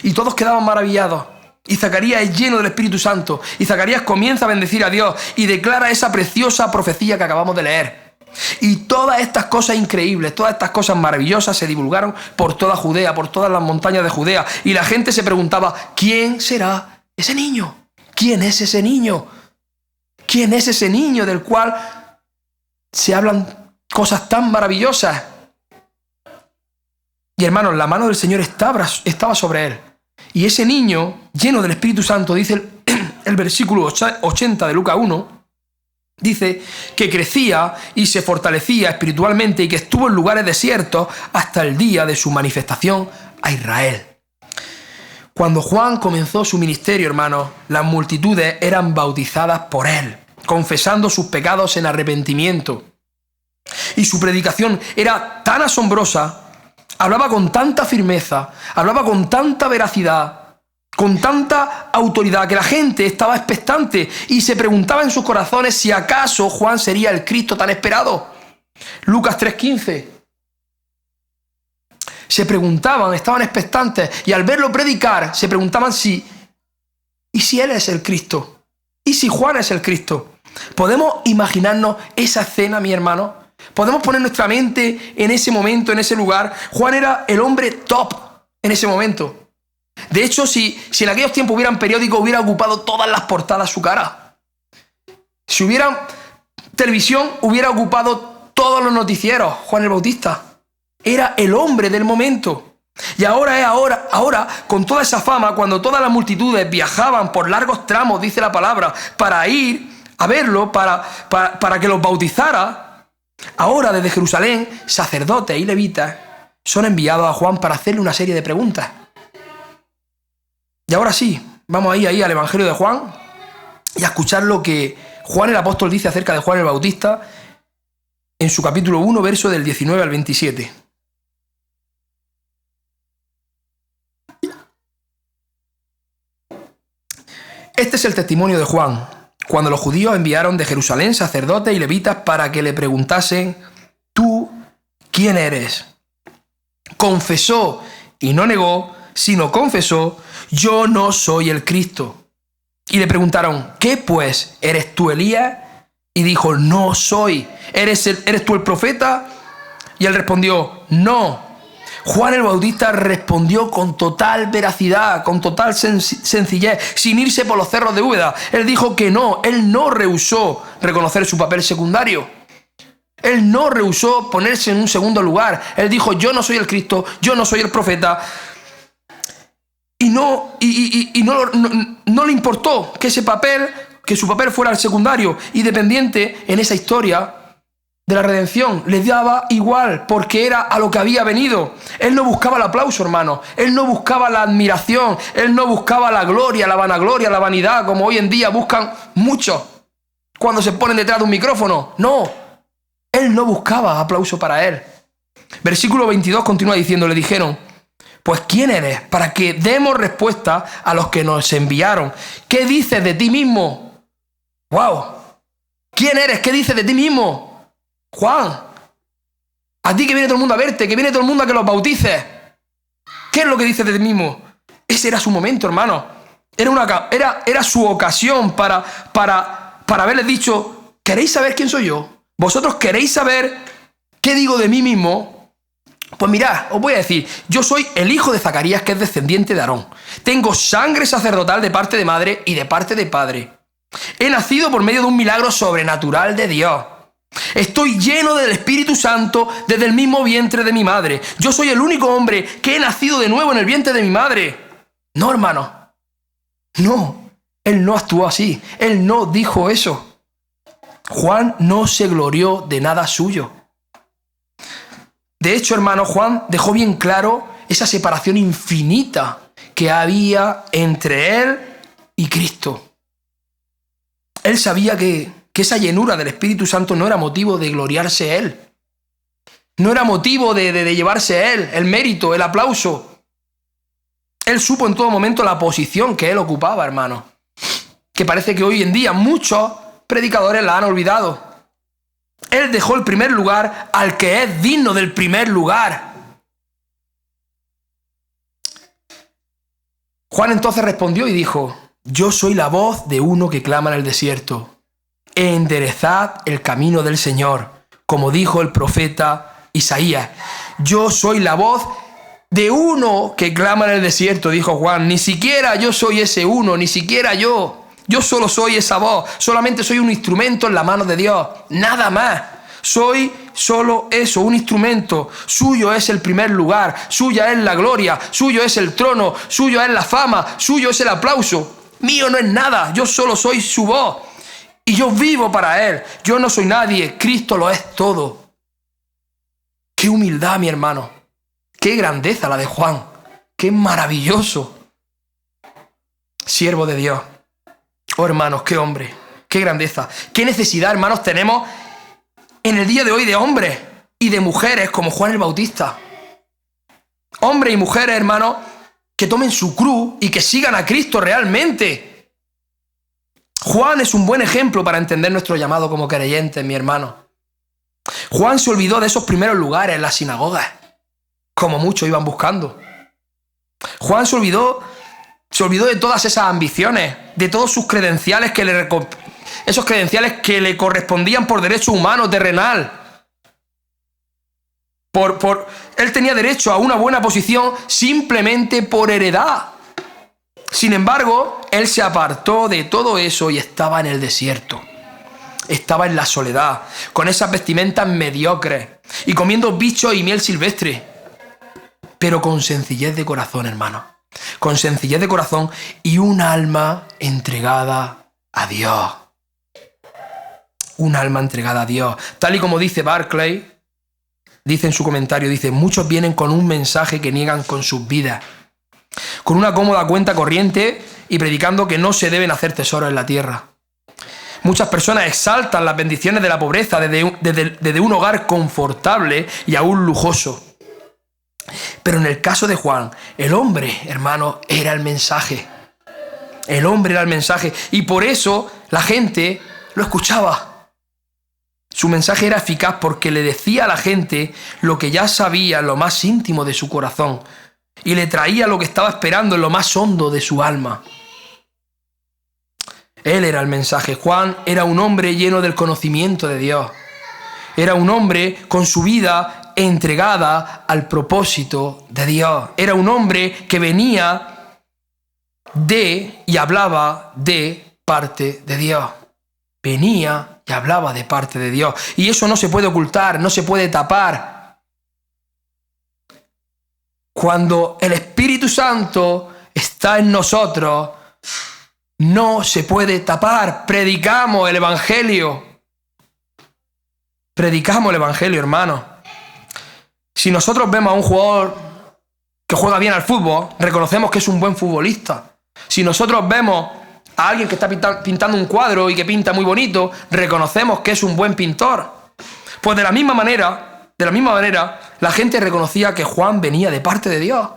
Y todos quedaban maravillados. Y Zacarías es lleno del Espíritu Santo. Y Zacarías comienza a bendecir a Dios y declara esa preciosa profecía que acabamos de leer. Y todas estas cosas increíbles, todas estas cosas maravillosas se divulgaron por toda Judea, por todas las montañas de Judea. Y la gente se preguntaba, ¿quién será ese niño? ¿Quién es ese niño? ¿Quién es ese niño del cual se hablan cosas tan maravillosas? Y hermanos, la mano del Señor estaba sobre él. Y ese niño, lleno del Espíritu Santo, dice el versículo 80 de Lucas 1, dice que crecía y se fortalecía espiritualmente y que estuvo en lugares desiertos hasta el día de su manifestación a Israel. Cuando Juan comenzó su ministerio, hermanos, las multitudes eran bautizadas por él, confesando sus pecados en arrepentimiento. Y su predicación era tan asombrosa, hablaba con tanta firmeza, hablaba con tanta veracidad, con tanta autoridad, que la gente estaba expectante y se preguntaba en sus corazones si acaso Juan sería el Cristo tan esperado. Lucas 3:15. Se preguntaban, estaban expectantes, y al verlo predicar se preguntaban ¿y si él es el Cristo? ¿Y si Juan es el Cristo? ¿Podemos imaginarnos esa escena, mi hermano? ¿Podemos poner nuestra mente en ese momento, en ese lugar? Juan era el hombre top en ese momento. De hecho, si en aquellos tiempos hubieran periódicos, hubiera ocupado todas las portadas su cara. Si hubiera televisión, hubiera ocupado todos los noticieros. Juan el Bautista era el hombre del momento. Y ahora, con toda esa fama, cuando todas las multitudes viajaban por largos tramos, dice la palabra, para ir a verlo, para que los bautizara, ahora desde Jerusalén, sacerdotes y levitas son enviados a Juan para hacerle una serie de preguntas. Y ahora sí, vamos ahí al Evangelio de Juan y a escuchar lo que Juan el apóstol dice acerca de Juan el Bautista en su capítulo 1, verso del 19 al 27. Este es el testimonio de Juan, cuando los judíos enviaron de Jerusalén sacerdotes y levitas para que le preguntasen: ¿tú quién eres? Confesó y no negó, sino confesó: yo no soy el Cristo. Y le preguntaron: ¿qué pues? ¿Eres tú Elías? Y dijo: no soy. ¿Eres tú el profeta? Y él respondió: no. Juan el Bautista respondió con total veracidad, con total sencillez, sin irse por los cerros de Úbeda. Él dijo que no, él no rehusó reconocer su papel secundario. Él no rehusó ponerse en un segundo lugar. Él dijo: yo no soy el Cristo, yo no soy el profeta. Y no le importó que su papel fuera el secundario y dependiente en esa historia de la redención. Le daba igual, porque era a lo que había venido. Él no buscaba el aplauso, hermano. Él no buscaba la admiración. Él no buscaba la gloria, la vanagloria, la vanidad, como hoy en día buscan muchos cuando se ponen detrás de un micrófono. No, él no buscaba aplauso para él. Versículo 22 continúa diciendo: le dijeron: pues ¿quién eres? Para que demos respuesta a los que nos enviaron. ¿Qué dices de ti mismo? ¡Wow! ¿Quién eres? ¿Qué dices de ti mismo? Juan, a ti que viene todo el mundo a verte, que viene todo el mundo a que los bautices. ¿Qué es lo que dices de ti mismo? Ese era su momento, hermano. Era su ocasión para haberles dicho: ¿queréis saber quién soy yo? ¿Vosotros queréis saber qué digo de mí mismo? Pues mirad, os voy a decir: yo soy el hijo de Zacarías, que es descendiente de Aarón. Tengo sangre sacerdotal de parte de madre y de parte de padre. He nacido por medio de un milagro sobrenatural de Dios. Estoy lleno del Espíritu Santo desde el mismo vientre de mi madre. Yo soy el único hombre que he nacido de nuevo en el vientre de mi madre. No, hermano. No. Él no actuó así. Él no dijo eso. Juan no se glorió de nada suyo. De hecho, hermano, Juan dejó bien claro esa separación infinita que había entre él y Cristo. Él sabía que esa llenura del Espíritu Santo no era motivo de gloriarse él. No era motivo de llevarse él el mérito, el aplauso. Él supo en todo momento la posición que él ocupaba, hermano. Que parece que hoy en día muchos predicadores la han olvidado. Él dejó el primer lugar al que es digno del primer lugar. Juan entonces respondió y dijo: yo soy la voz de uno que clama en el desierto. Enderezad el camino del Señor, como dijo el profeta Isaías. Yo soy la voz de uno que clama en el desierto, dijo Juan. Ni siquiera yo soy ese uno, ni siquiera yo. Yo solo soy esa voz, solamente soy un instrumento en la mano de Dios, nada más. Soy solo eso, un instrumento. Suyo es el primer lugar, suya es la gloria, suyo es el trono, suyo es la fama, suyo es el aplauso. Mío no es nada, yo solo soy su voz. Y yo vivo para Él. Yo no soy nadie, Cristo lo es todo. Qué humildad, mi hermano. Qué grandeza la de Juan. Qué maravilloso. Siervo de Dios. Oh, hermanos, qué hombre. Qué grandeza. Qué necesidad, hermanos, tenemos en el día de hoy de hombres y de mujeres como Juan el Bautista. Hombres y mujeres, hermanos, que tomen su cruz y que sigan a Cristo realmente. Juan es un buen ejemplo para entender nuestro llamado como creyentes, mi hermano. Juan se olvidó de esos primeros lugares en las sinagogas, como muchos iban buscando. Juan se olvidó de todas esas ambiciones, de todos sus credenciales esos credenciales que le correspondían por derecho humano, terrenal. Él tenía derecho a una buena posición simplemente por heredad. Sin embargo, él se apartó de todo eso y estaba en el desierto. Estaba en la soledad, con esas vestimentas mediocres y comiendo bichos y miel silvestre. Pero con sencillez de corazón, hermano. Con sencillez de corazón y un alma entregada a Dios. Un alma entregada a Dios. Tal y como dice Barclay, dice en su comentario, dice: muchos vienen con un mensaje que niegan con sus vidas, con una cómoda cuenta corriente y predicando que no se deben hacer tesoros en la tierra. Muchas personas exaltan las bendiciones de la pobreza desde un hogar confortable y aún lujoso. Pero en el caso de Juan, el hombre, hermano, era el mensaje. El hombre era el mensaje y por eso la gente lo escuchaba. Su mensaje era eficaz porque le decía a la gente lo que ya sabía en lo más íntimo de su corazón y le traía lo que estaba esperando en lo más hondo de su alma. Él era el mensaje. Juan era un hombre lleno del conocimiento de Dios. Era un hombre con su vida entregada al propósito de Dios. Era un hombre que venía de y hablaba de parte de Dios. Venía y hablaba de parte de Dios. Y eso no se puede ocultar, no se puede tapar. Cuando el Espíritu Santo está en nosotros, no se puede tapar. Predicamos el Evangelio. Predicamos el Evangelio, hermano. Si nosotros vemos a un jugador que juega bien al fútbol, reconocemos que es un buen futbolista. Si nosotros vemos a alguien que está pintando un cuadro y que pinta muy bonito, reconocemos que es un buen pintor. Pues de la misma manera, la gente reconocía que Juan venía de parte de Dios,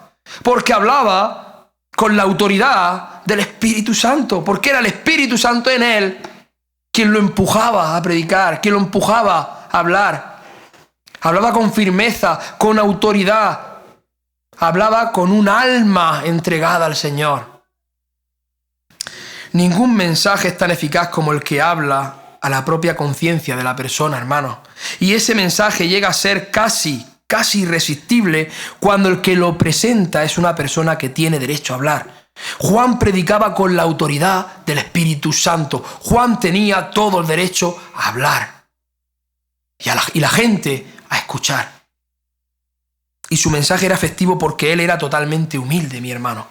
porque hablaba con la autoridad del Espíritu Santo, porque era el Espíritu Santo en él quien lo empujaba a predicar, quien lo empujaba a hablar. Hablaba con firmeza, con autoridad, hablaba con un alma entregada al Señor. Ningún mensaje es tan eficaz como el que habla a la propia conciencia de la persona, hermano. Y ese mensaje llega a ser casi irresistible cuando el que lo presenta es una persona que tiene derecho a hablar. Juan predicaba con la autoridad del Espíritu Santo. Juan tenía todo el derecho a hablar. y la gente a escuchar. Y su mensaje era efectivo porque él era totalmente humilde, mi hermano.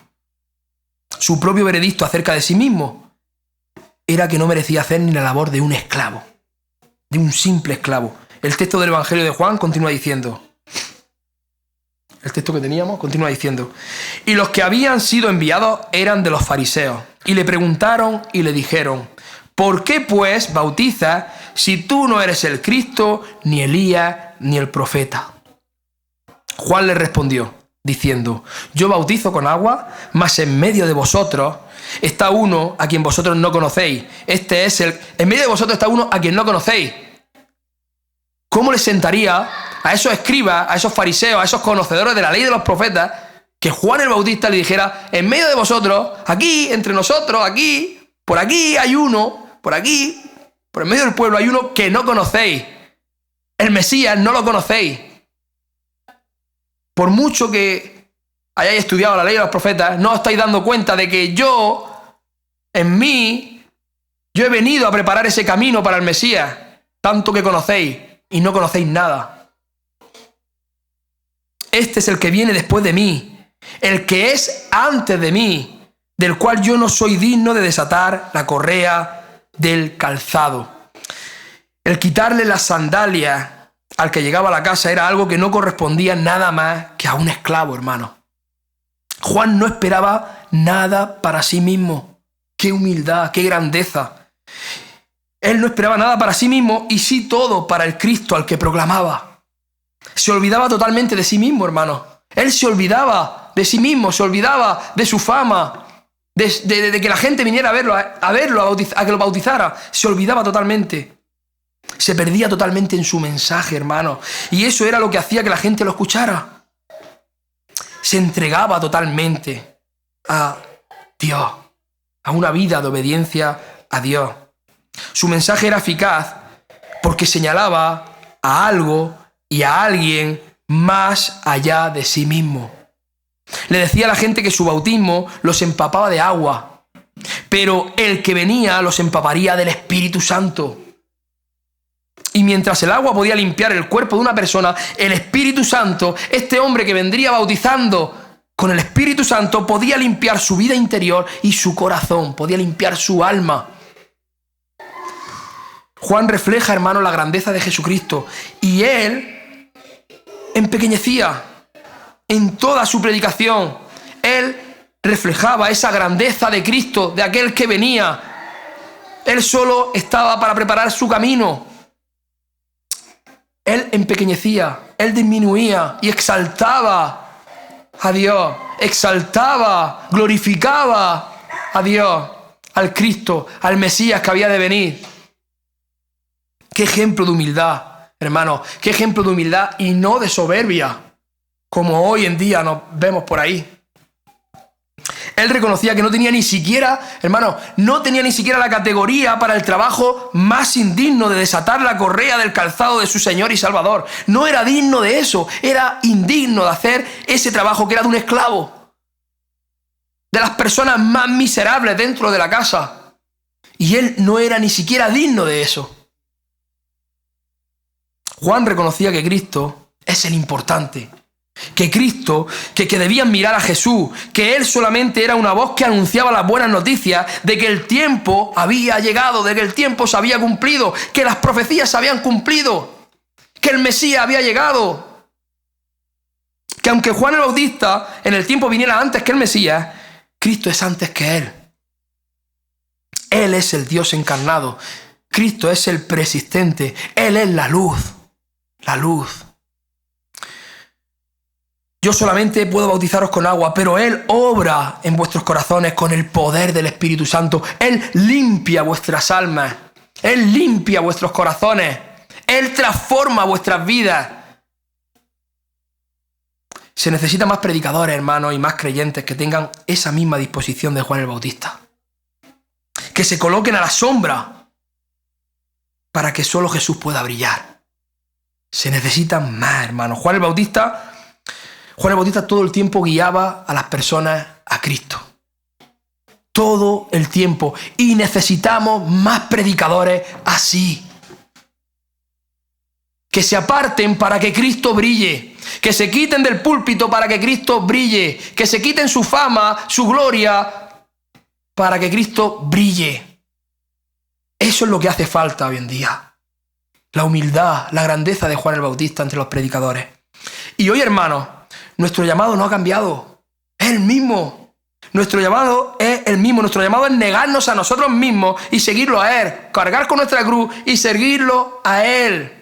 Su propio veredicto acerca de sí mismo era que no merecía hacer ni la labor de un esclavo, de un simple esclavo. El texto del Evangelio de Juan continúa diciendo, el texto que teníamos continúa diciendo, y los que habían sido enviados eran de los fariseos, y le preguntaron y le dijeron, ¿por qué pues bautizas si tú no eres el Cristo, ni Elías, ni el profeta? Juan le respondió, diciendo, yo bautizo con agua, mas en medio de vosotros está uno a quien vosotros no conocéis. En medio de vosotros está uno a quien no conocéis. ¿Cómo le sentaría a esos escribas, a esos fariseos, a esos conocedores de la ley de los profetas, que Juan el Bautista le dijera, en medio de vosotros, aquí, entre nosotros, aquí, por aquí hay uno, por aquí, por el medio del pueblo hay uno que no conocéis? El Mesías no lo conocéis. Por mucho que hayáis estudiado la ley de los profetas, no os estáis dando cuenta de que yo he venido a preparar ese camino para el Mesías, tanto que conocéis y no conocéis nada. Este es el que viene después de mí, el que es antes de mí, del cual yo no soy digno de desatar la correa del calzado. El quitarle las sandalias al que llegaba a la casa era algo que no correspondía nada más que a un esclavo, hermano. Juan no esperaba nada para sí mismo. ¡Qué humildad, qué grandeza! Él no esperaba nada para sí mismo y sí todo para el Cristo al que proclamaba. Se olvidaba totalmente de sí mismo, hermano. Él se olvidaba de sí mismo, se olvidaba de su fama, de que la gente viniera a verlo, a que lo bautizara. Se olvidaba totalmente. Se perdía totalmente en su mensaje, hermano. Y eso era lo que hacía que la gente lo escuchara. Se entregaba totalmente a Dios, a una vida de obediencia a Dios. Su mensaje era eficaz porque señalaba a algo y a alguien más allá de sí mismo. Le decía a la gente que su bautismo los empapaba de agua, pero el que venía los empaparía del Espíritu Santo. Y mientras el agua podía limpiar el cuerpo de una persona, el Espíritu Santo, este hombre que vendría bautizando con el Espíritu Santo, podía limpiar su vida interior y su corazón, podía limpiar su alma. Juan refleja, hermano, la grandeza de Jesucristo y él empequeñecía en toda su predicación. Él reflejaba esa grandeza de Cristo, de aquel que venía. Él solo estaba para preparar su camino. Él empequeñecía, él disminuía y exaltaba a Dios, exaltaba, glorificaba a Dios, al Cristo, al Mesías que había de venir. Qué ejemplo de humildad, hermano, qué ejemplo de humildad y no de soberbia, como hoy en día nos vemos por ahí. Él reconocía que no tenía ni siquiera, hermano, no tenía ni siquiera la categoría para el trabajo más indigno de desatar la correa del calzado de su Señor y Salvador. No era digno de eso, era indigno de hacer ese trabajo que era de un esclavo, de las personas más miserables dentro de la casa. Y él no era ni siquiera digno de eso. Juan reconocía que Cristo es el importante. Que Cristo, que debían mirar a Jesús, que Él solamente era una voz que anunciaba las buenas noticias de que el tiempo había llegado, de que el tiempo se había cumplido, que las profecías se habían cumplido, que el Mesías había llegado. Que aunque Juan el Bautista en el tiempo viniera antes que el Mesías, Cristo es antes que Él. Él es el Dios encarnado, Cristo es el preexistente, Él es la luz, la luz. Yo solamente puedo bautizaros con agua, pero Él obra en vuestros corazones con el poder del Espíritu Santo. Él limpia vuestras almas. Él limpia vuestros corazones. Él transforma vuestras vidas. Se necesitan más predicadores, hermanos, y más creyentes que tengan esa misma disposición de Juan el Bautista. Que se coloquen a la sombra para que solo Jesús pueda brillar. Se necesitan más, hermanos. Juan el Bautista todo el tiempo guiaba a las personas a Cristo. Todo el tiempo. Y necesitamos más predicadores así. que se aparten para que Cristo brille, que se quiten del púlpito para que Cristo brille, que se quiten su fama, su gloria, para que Cristo brille. Eso es lo que hace falta hoy en día. La humildad, la grandeza de Juan el Bautista entre los predicadores. Y hoy, hermanos, nuestro llamado no ha cambiado. Es el mismo. Nuestro llamado es el mismo. Nuestro llamado es negarnos a nosotros mismos y seguirlo a Él. Cargar con nuestra cruz y seguirlo a Él.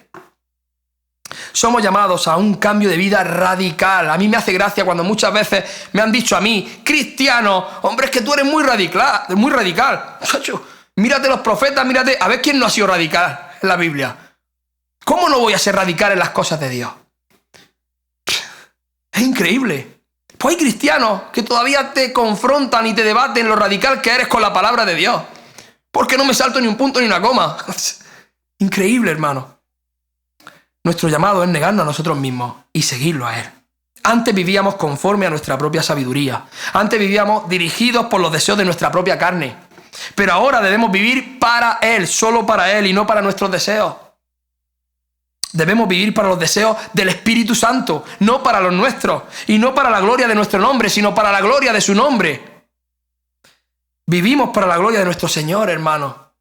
Somos llamados a un cambio de vida radical. A mí me hace gracia cuando muchas veces me han dicho a mí, cristiano, hombre, es que tú eres muy radical, muy radical. Muchacho, mírate los profetas, mírate, a ver quién no ha sido radical en la Biblia. ¿Cómo no voy a ser radical en las cosas de Dios? Es increíble. Pues hay cristianos que todavía te confrontan y te debaten lo radical que eres con la palabra de Dios. Porque no me salto ni un punto ni una coma. Increíble, hermano. Nuestro llamado es negarnos a nosotros mismos y seguirlo a Él. Antes vivíamos conforme a nuestra propia sabiduría. Antes vivíamos dirigidos por los deseos de nuestra propia carne. Pero ahora debemos vivir para Él, solo para Él y no para nuestros deseos. Debemos vivir para los deseos del Espíritu Santo, no para los nuestros. Y no para la gloria de nuestro nombre, sino para la gloria de su nombre. Vivimos para la gloria de nuestro Señor, hermano.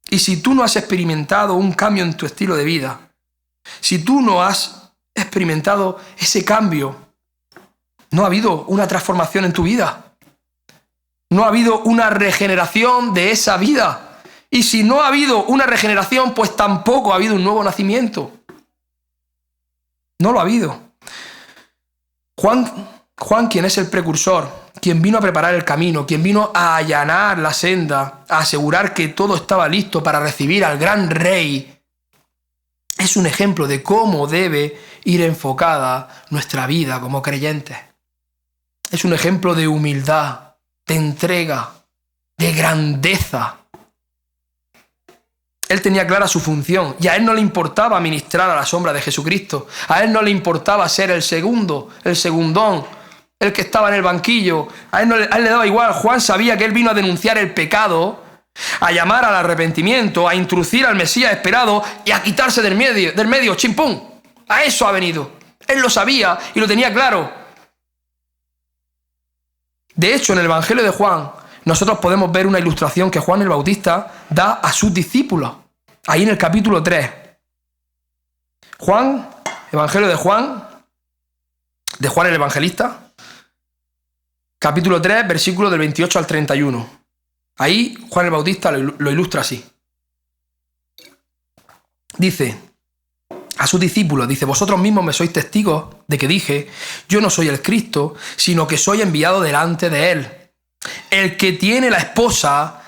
Y si tú no has experimentado un cambio en tu estilo de vida, si tú no has experimentado ese cambio, no ha habido una transformación en tu vida. No ha habido una regeneración de esa vida. Y si no ha habido una regeneración, pues tampoco ha habido un nuevo nacimiento. No lo ha habido. Juan, quien es el precursor, quien vino a preparar el camino, quien vino a allanar la senda, a asegurar que todo estaba listo para recibir al gran rey, es un ejemplo de cómo debe ir enfocada nuestra vida como creyentes. Es un ejemplo de humildad, de entrega, de grandeza. Él tenía clara su función y a él no le importaba ministrar a la sombra de Jesucristo. A él no le importaba ser el segundo, el segundón, el que estaba en el banquillo. A él le daba igual. Juan sabía que él vino a denunciar el pecado, a llamar al arrepentimiento, a introducir al Mesías esperado y a quitarse del medio, chimpún. A eso ha venido. Él lo sabía y lo tenía claro. De hecho, en el Evangelio de Juan, nosotros podemos ver una ilustración que Juan el Bautista da a sus discípulos. Ahí en el capítulo 3. Evangelio de Juan el Evangelista, capítulo 3, versículo del 28 al 31. Ahí Juan el Bautista lo ilustra así. Dice a sus discípulos, dice, vosotros mismos me sois testigos de que dije, yo no soy el Cristo, sino que soy enviado delante de Él. El que tiene la esposa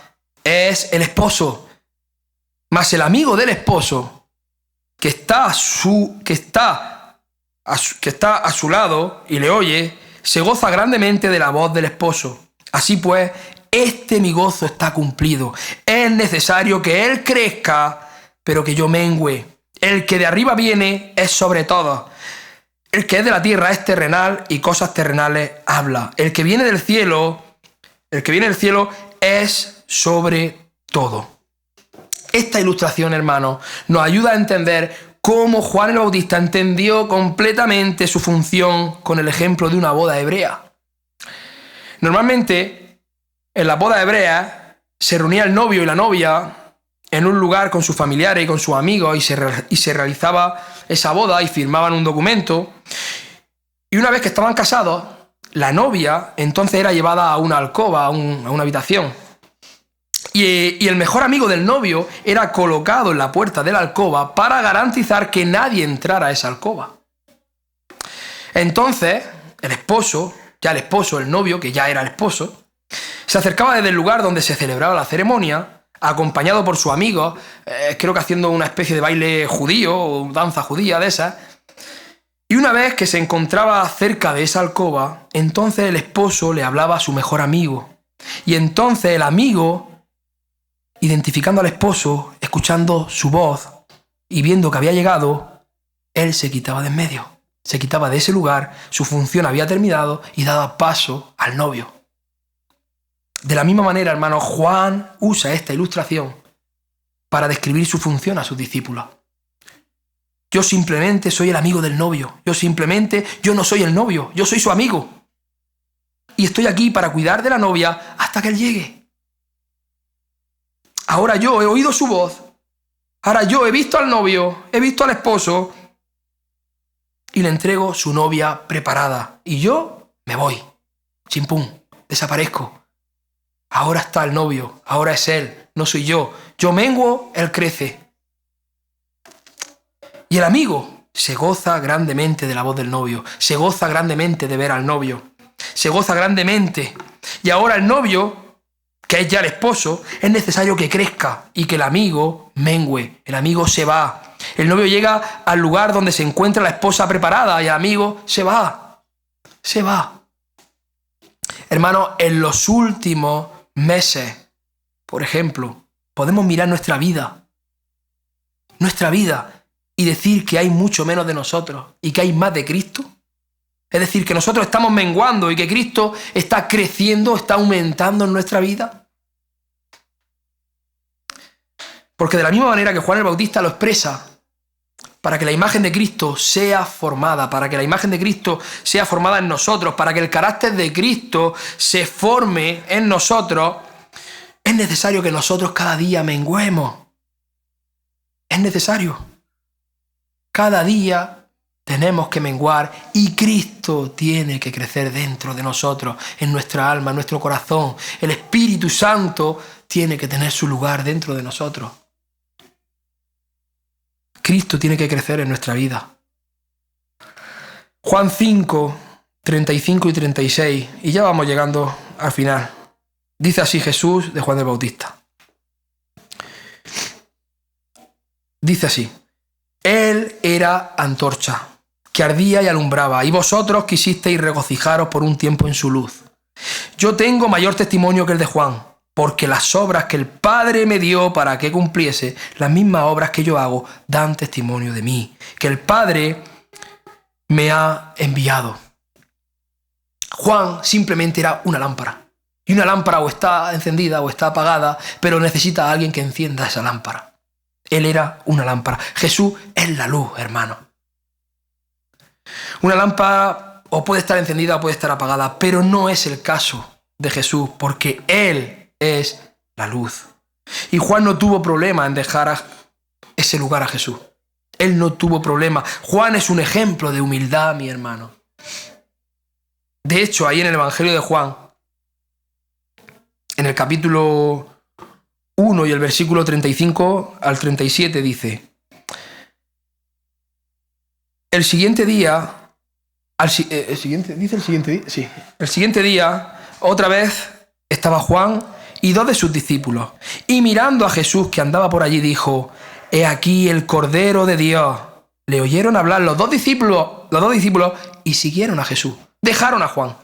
es el esposo, mas el amigo del esposo que está a su lado y le oye, se goza grandemente de la voz del esposo. Así pues, mi gozo está cumplido. Es necesario que Él crezca, pero que yo mengüe. El que de arriba viene es sobre todo. El que es de la tierra es terrenal y cosas terrenales habla. El que viene del cielo es sobre todo. Esta ilustración, hermano, nos ayuda a entender cómo Juan el Bautista entendió completamente su función con el ejemplo de una boda hebrea. Normalmente, en la boda hebrea, se reunía el novio y la novia en un lugar con sus familiares y con sus amigos y se realizaba esa boda y firmaban un documento. Y una vez que estaban casados, la novia entonces era llevada a una alcoba, a una habitación. Y el mejor amigo del novio era colocado en la puerta de la alcoba para garantizar que nadie entrara a esa alcoba. Entonces, el novio, que ya era el esposo, se acercaba desde el lugar donde se celebraba la ceremonia, acompañado por su amigo, creo que haciendo una especie de baile judío o danza judía de esas. Y una vez que se encontraba cerca de esa alcoba, entonces el esposo le hablaba a su mejor amigo. Y entonces el amigo, identificando al esposo, escuchando su voz y viendo que había llegado, él se quitaba de en medio. Se quitaba de ese lugar, su función había terminado y daba paso al novio. De la misma manera, hermano, Juan usa esta ilustración para describir su función a sus discípulos. Yo simplemente soy el amigo del novio. Yo no soy el novio, yo soy su amigo. Y estoy aquí para cuidar de la novia hasta que él llegue. Ahora yo he oído su voz. Ahora yo he visto al novio, he visto al esposo y le entrego su novia preparada. Y yo me voy. Chimpum, desaparezco. Ahora está el novio, ahora es él, no soy yo. Yo menguo, él crece. Y el amigo se goza grandemente de la voz del novio, se goza grandemente de ver al novio, se goza grandemente. Y ahora el novio, que es ya el esposo, es necesario que crezca y que el amigo mengüe. El amigo se va. El novio llega al lugar donde se encuentra la esposa preparada y el amigo se va. Se va. Hermanos, en los últimos meses, por ejemplo, podemos mirar nuestra vida y decir que hay mucho menos de nosotros y que hay más de Cristo. Es decir, que nosotros estamos menguando y que Cristo está creciendo, está aumentando en nuestra vida. Porque de la misma manera que Juan el Bautista lo expresa, para que la imagen de Cristo sea formada, para que la imagen de Cristo sea formada en nosotros, para que el carácter de Cristo se forme en nosotros, es necesario que nosotros cada día menguemos. Es necesario. Cada día tenemos que menguar y Cristo tiene que crecer dentro de nosotros, en nuestra alma, en nuestro corazón. El Espíritu Santo tiene que tener su lugar dentro de nosotros. Cristo tiene que crecer en nuestra vida. Juan 5, 35 y 36, y ya vamos llegando al final. Dice así Jesús de Juan el Bautista. Dice así: Él era antorcha, que ardía y alumbraba, y vosotros quisisteis regocijaros por un tiempo en su luz. Yo tengo mayor testimonio que el de Juan, porque las obras que el Padre me dio para que cumpliese, las mismas obras que yo hago, dan testimonio de mí, que el Padre me ha enviado. Juan simplemente era una lámpara. Y una lámpara o está encendida o está apagada, pero necesita a alguien que encienda esa lámpara. Él era una lámpara. Jesús es la luz, hermano. Una lámpara o puede estar encendida o puede estar apagada, pero no es el caso de Jesús, porque Él es la luz. Y Juan no tuvo problema en dejar ese lugar a Jesús. Él no tuvo problema. Juan es un ejemplo de humildad, mi hermano. De hecho, ahí en el Evangelio de Juan, en el capítulo 1 y el versículo 35 al 37 dice: el siguiente día, el siguiente día, otra vez estaba Juan y 2 de sus discípulos, y mirando a Jesús que andaba por allí dijo: he aquí el Cordero de Dios. Le oyeron hablar los dos discípulos y siguieron a Jesús. Dejaron a Juan.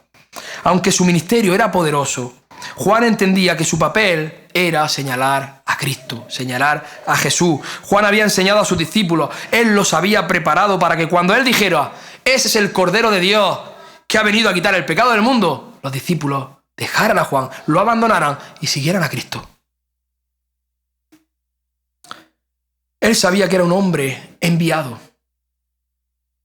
Aunque su ministerio era poderoso, Juan entendía que su papel era señalar a Cristo, señalar a Jesús. Juan había enseñado a sus discípulos, él los había preparado para que cuando él dijera: ese es el Cordero de Dios que ha venido a quitar el pecado del mundo, los discípulos dejaran a Juan, lo abandonaran y siguieran a Cristo. Él sabía que era un hombre enviado,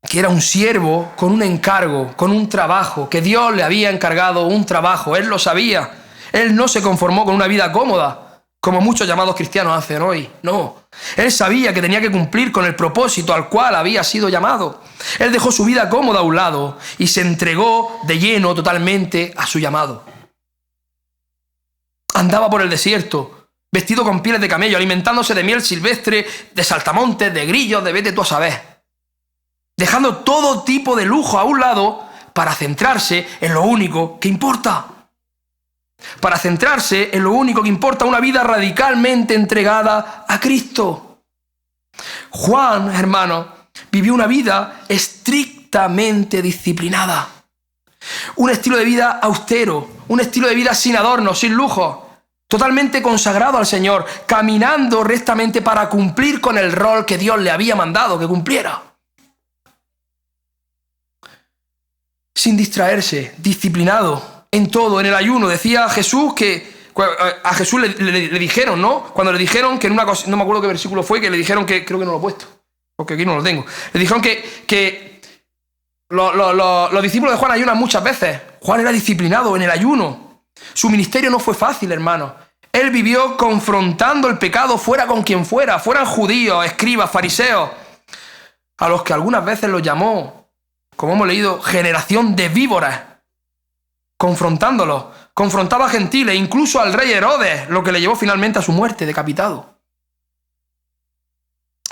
que era un siervo con un encargo, con un trabajo, que Dios le había encargado un trabajo. Él lo sabía. Él no se conformó con una vida cómoda, como muchos llamados cristianos hacen hoy. No. Él sabía que tenía que cumplir con el propósito al cual había sido llamado. Él dejó su vida cómoda a un lado y se entregó de lleno totalmente a su llamado. Andaba por el desierto, vestido con pieles de camello, alimentándose de miel silvestre, de saltamontes, de grillos, de vete tú a saber. Dejando todo tipo de lujo a un lado para centrarse en lo único que importa. Para centrarse en lo único que importa, una vida radicalmente entregada a Cristo. Juan, hermano, vivió una vida estrictamente disciplinada. Un estilo de vida austero, un estilo de vida sin adornos, sin lujo, totalmente consagrado al Señor, caminando rectamente para cumplir con el rol que Dios le había mandado que cumpliera. Sin distraerse, disciplinado en todo, en el ayuno. Decía Jesús que a Jesús le dijeron, ¿no? Cuando le dijeron que en una cosa, no me acuerdo qué versículo fue, que le dijeron que, creo que no lo he puesto, porque aquí no lo tengo. Le dijeron que los discípulos de Juan ayunan muchas veces. Juan era disciplinado en el ayuno. Su ministerio no fue fácil, hermano. Él vivió confrontando el pecado fuera con quien fuera, fueran judíos, escribas, fariseos, a los que algunas veces los llamó, como hemos leído, generación de víboras, confrontándolos. Confrontaba a gentiles, incluso al rey Herodes, lo que le llevó finalmente a su muerte, decapitado.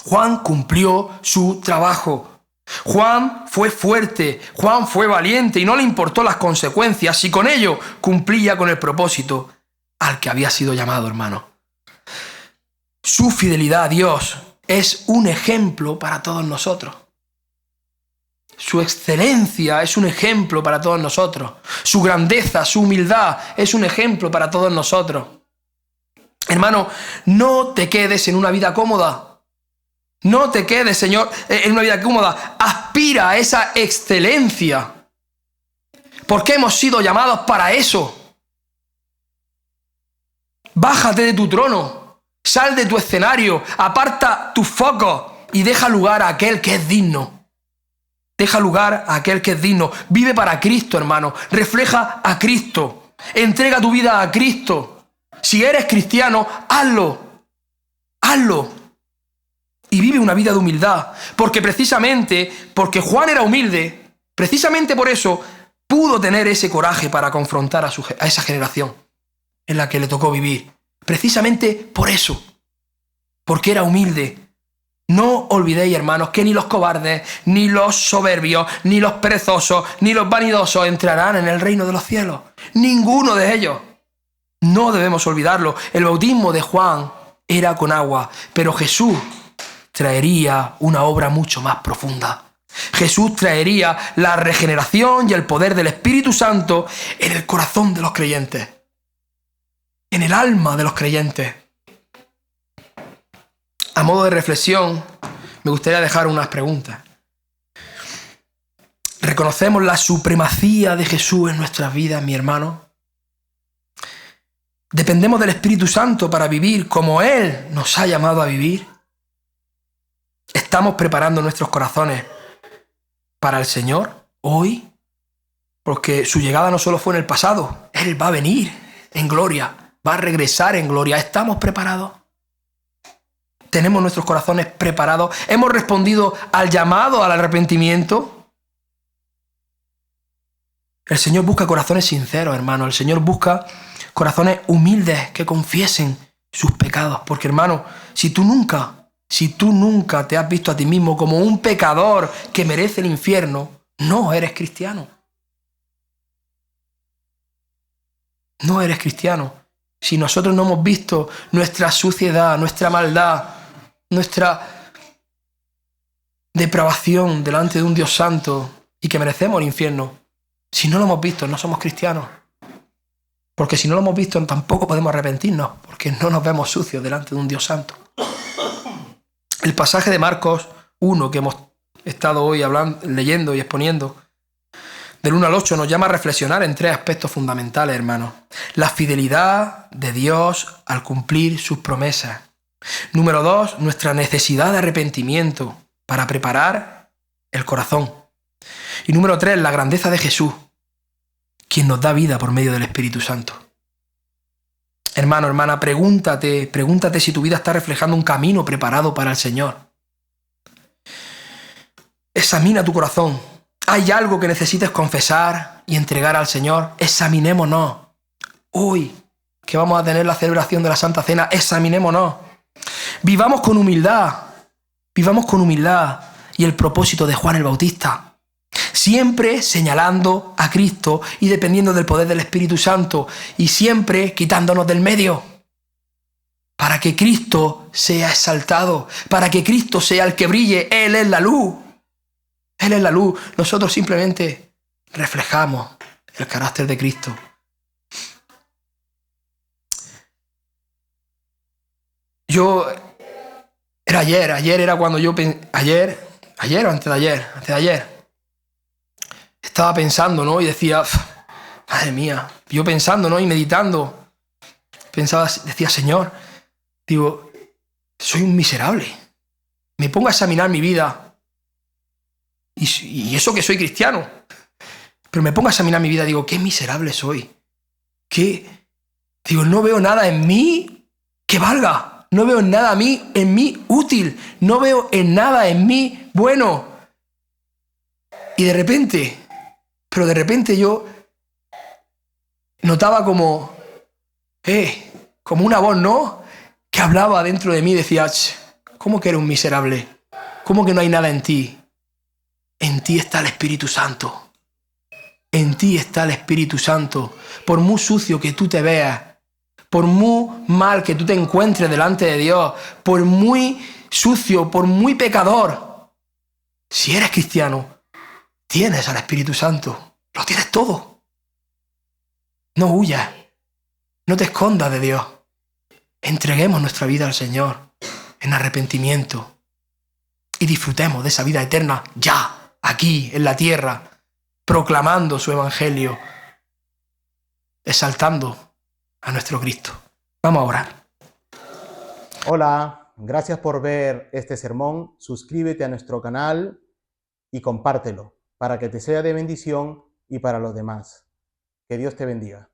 Juan cumplió su trabajo. Juan fue fuerte, Juan fue valiente y no le importó las consecuencias y con ello cumplía con el propósito al que había sido llamado, hermano. Su fidelidad a Dios es un ejemplo para todos nosotros. Su excelencia es un ejemplo para todos nosotros. Su grandeza, su humildad es un ejemplo para todos nosotros. Hermano, no te quedes en una vida cómoda. No te quedes, Señor, en una vida cómoda. Aspira a esa excelencia. Porque hemos sido llamados para eso. Bájate de tu trono. Sal de tu escenario. Aparta tus focos y deja lugar a aquel que es digno. Deja lugar a aquel que es digno. Vive para Cristo, hermano. Refleja a Cristo. Entrega tu vida a Cristo. Si eres cristiano, hazlo. Hazlo. Y vive una vida de humildad. Porque porque Juan era humilde, precisamente por eso pudo tener ese coraje para confrontar a esa generación en la que le tocó vivir. Precisamente por eso. Porque era humilde. No olvidéis, hermanos, que ni los cobardes, ni los soberbios, ni los perezosos, ni los vanidosos entrarán en el reino de los cielos. Ninguno de ellos. No debemos olvidarlo. El bautismo de Juan era con agua, pero Jesús traería una obra mucho más profunda. Jesús traería la regeneración y el poder del Espíritu Santo en el corazón de los creyentes, en el alma de los creyentes. A modo de reflexión, me gustaría dejar unas preguntas. ¿Reconocemos la supremacía de Jesús en nuestras vidas, mi hermano? ¿Dependemos del Espíritu Santo para vivir como Él nos ha llamado a vivir? ¿Estamos preparando nuestros corazones para el Señor hoy? Porque su llegada no solo fue en el pasado, Él va a venir en gloria, va a regresar en gloria. ¿Estamos preparados? ¿Tenemos nuestros corazones preparados? ¿Hemos respondido al llamado al arrepentimiento? El Señor busca corazones sinceros, hermano. El Señor busca corazones humildes que confiesen sus pecados. Porque, hermano, si tú nunca te has visto a ti mismo como un pecador que merece el infierno, no eres cristiano. No eres cristiano. Si nosotros no hemos visto nuestra suciedad, nuestra maldad, nuestra depravación delante de un Dios santo y que merecemos el infierno, si no lo hemos visto, no somos cristianos. Porque si no lo hemos visto, tampoco podemos arrepentirnos, porque no nos vemos sucios delante de un Dios santo. El pasaje de Marcos 1 que hemos estado hoy leyendo y exponiendo, del 1 al 8, nos llama a reflexionar en tres aspectos fundamentales, hermanos. La fidelidad de Dios al cumplir sus promesas. Número 2, nuestra necesidad de arrepentimiento para preparar el corazón. Y número 3, la grandeza de Jesús, quien nos da vida por medio del Espíritu Santo. Hermano, hermana, pregúntate si tu vida está reflejando un camino preparado para el Señor. Examina tu corazón. ¿Hay algo que necesites confesar y entregar al Señor? Examinémonos. Hoy, que vamos a tener la celebración de la Santa Cena, examinémonos. Vivamos con humildad y el propósito de Juan el Bautista. Siempre señalando a Cristo y dependiendo del poder del Espíritu Santo y siempre quitándonos del medio. Para que Cristo sea exaltado, para que Cristo sea el que brille. Él es la luz. Él es la luz. Nosotros simplemente reflejamos el carácter de Cristo. Ayer era cuando yo ayer o antes de ayer, estaba pensando, ¿no? Y decía, madre mía, yo pensando, ¿no? Y meditando, decía, Señor, digo, soy un miserable. me pongo a examinar mi vida, y eso que soy cristiano, pero me pongo a examinar mi vida, digo, qué miserable soy. Digo, no veo nada en mí que valga. No veo nada en mí útil. No veo en nada en mí bueno. Y de repente yo notaba como una voz, ¿no? Que hablaba dentro de mí y decía, ¿cómo que eres un miserable? ¿Cómo que no hay nada en ti? En ti está el Espíritu Santo. En ti está el Espíritu Santo. Por muy sucio que tú te veas, por muy mal que tú te encuentres delante de Dios, por muy sucio, por muy pecador, si eres cristiano, tienes al Espíritu Santo. Lo tienes todo. No huyas. No te escondas de Dios. Entreguemos nuestra vida al Señor en arrepentimiento y disfrutemos de esa vida eterna ya, aquí, en la tierra, proclamando su evangelio, exaltando a nuestro Cristo. Vamos a orar. Hola, gracias por ver este sermón. Suscríbete a nuestro canal y compártelo para que te sea de bendición y para los demás. Que Dios te bendiga.